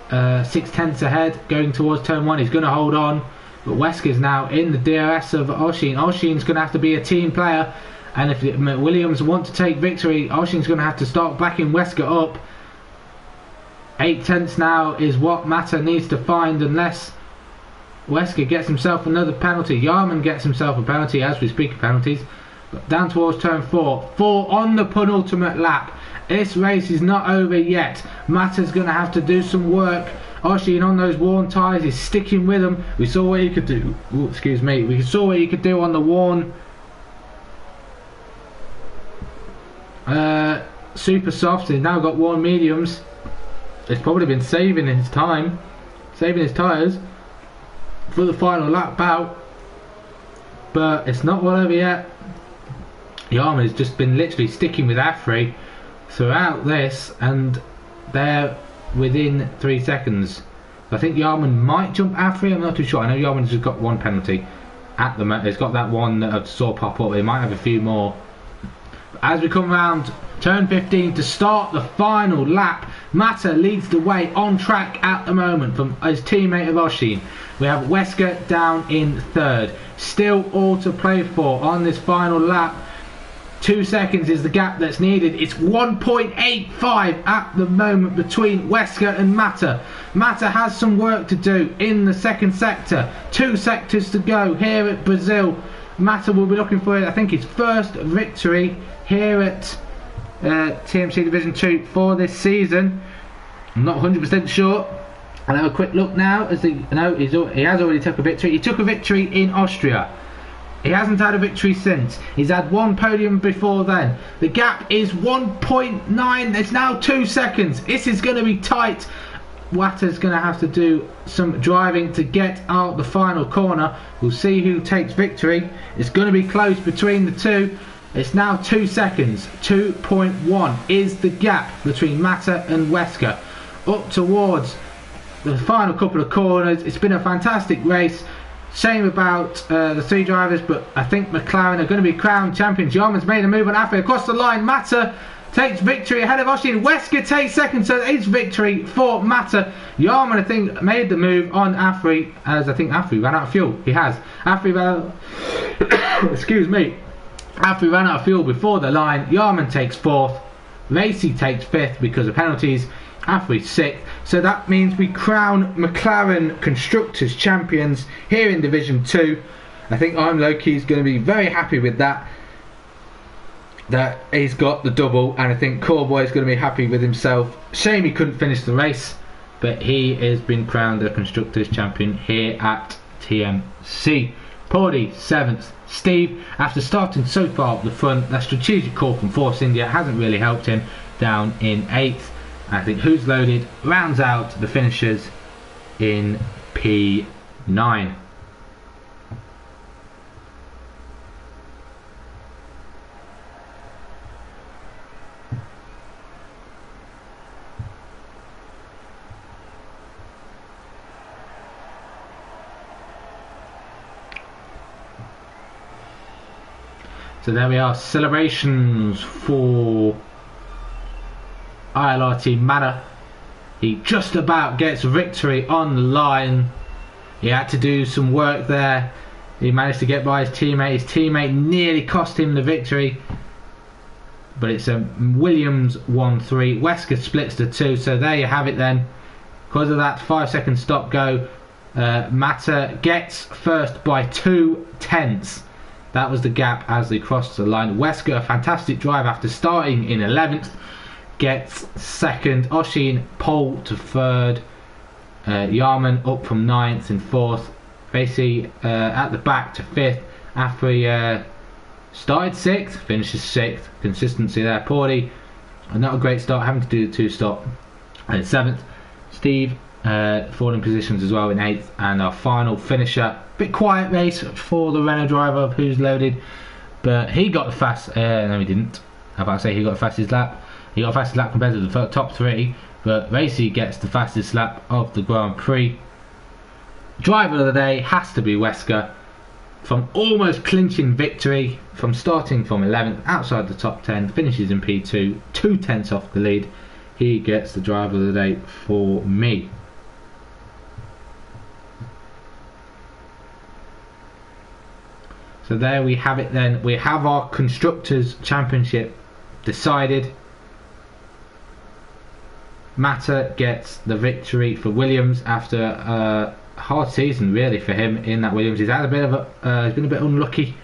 [SPEAKER 1] 6/10 ahead going towards turn 1. He's going to hold on, but Wesker's now in the DRS of Oshin. Oshin's going to have to be a team player, and if Williams want to take victory, Oshin's going to have to start backing Wesker up. 8/10 now is what Mata needs to find, unless Wesker gets himself another penalty. Yarman gets himself a penalty as we speak of penalties. But down towards turn 4. 4 on the penultimate lap. This race is not over yet. Mata's going to have to do some work. Oshin on those worn tyres is sticking with them. We saw what he could do. Ooh, excuse me. We saw what he could do on the worn super softs. He's now got worn mediums. It's probably been saving his time, saving his tyres for the final lap bout. But it's not all over yet. Yarman has just been literally sticking with Afri throughout this, and they're within 3 seconds. I think Yarman might jump Afri, I'm not too sure. I know Yarman's just got 1 penalty at the moment. He's got that one that I saw pop up. He might have a few more. But as we come round turn 15 to start the final lap, Mata leads the way on track at the moment from his teammate of Oshin. We have Wesker down in 3rd. Still all to play for on this final lap. 2 seconds is the gap that's needed. It's 1.85 at the moment between Wesker and Mata. Mata has some work to do in the second sector. 2 sectors to go here at Brazil. Mata will be looking for, I think, his first victory here at TMC Division 2 for this season. I'm not 100% sure. I'll have a quick look now. As he has already took a victory. He took a victory in Austria. He hasn't had a victory since. He's had 1 podium before then. The gap is 1.9. It's now 2 seconds. This is going to be tight. Watta's going to have to do some driving to get out the final corner. We'll see who takes victory. It's going to be close between the two. It's now 2 seconds. 2.1 is the gap between Mata and Wesker. Up towards the final couple of corners. It's been a fantastic race. Shame about the 3 drivers, but I think McLaren are going to be crowned champions. Yarman's made a move on Afri across the line. Mata takes victory ahead of Oshin. Wesker takes second, so it's victory for Mata. Yarman, I think, made the move on Afri, as I think Afri ran out of fuel. He has. Afri ran excuse me. Afri ran out of fuel before the line. Yarman takes 4th. Racy takes 5th because of penalties. Afri 6th. So that means we crown McLaren Constructors champions here in Division 2. I think I'm Loki's going to be very happy with that. That he's got the double, and I think Coreboy is going to be happy with himself. Shame he couldn't finish the race, but he has been crowned a Constructors champion here at TMC. Paulie 7th. Steve, after starting so far up the front, that strategic call from Force India hasn't really helped him, down in 8th. I think Who's Loaded rounds out the finishers in P9. So there we are, celebrations for ILRT Manor. He just about gets victory on the line. He had to do some work there. He managed to get by his teammate. His teammate nearly cost him the victory. But it's a Williams 1-3. Wesker splits the 2. So there you have it then. Because of that 5-second stop go, Mata gets first by 2/10. That was the gap as they crossed the line. Wesker, a fantastic drive after starting in 11th, gets 2nd. Oshin pole to 3rd. Yarman up from 9th and 4th. Racy at the back to 5th. Afri started 6th, finishes 6th. Consistency there. Paulie, not a great start, having to do the 2-stop. And 7th. Steve falling positions as well in 8th. And our final finisher. Bit quiet race for the Renault driver of Who's Loaded, but he got the fast. No, he didn't. How about I say he got the fastest lap? He got the fastest lap compared to the top 3, but Racy gets the fastest lap of the Grand Prix. Driver of the day has to be Wesker, from almost clinching victory, from starting from 11th outside the top 10, finishes in P2, 2/10 off the lead. He gets the driver of the day for me. So there we have it then. We have our Constructors Championship decided. Mata gets the victory for Williams after a hard season really for him in that Williams. He's had a bit of he's been a bit unlucky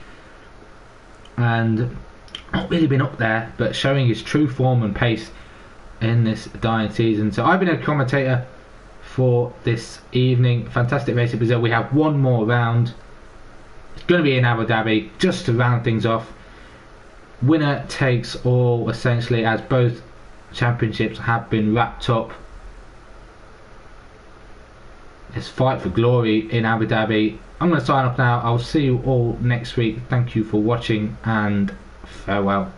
[SPEAKER 1] and not really been up there, but showing his true form and pace in this dying season. So I've been a commentator for this evening. Fantastic race in Brazil. We have one more round. It's going to be in Abu Dhabi just to round things off. Winner takes all essentially, as both championships have been wrapped up. Let's fight for glory in Abu Dhabi. I'm going to sign off now. I'll see you all next week. Thank you for watching and farewell.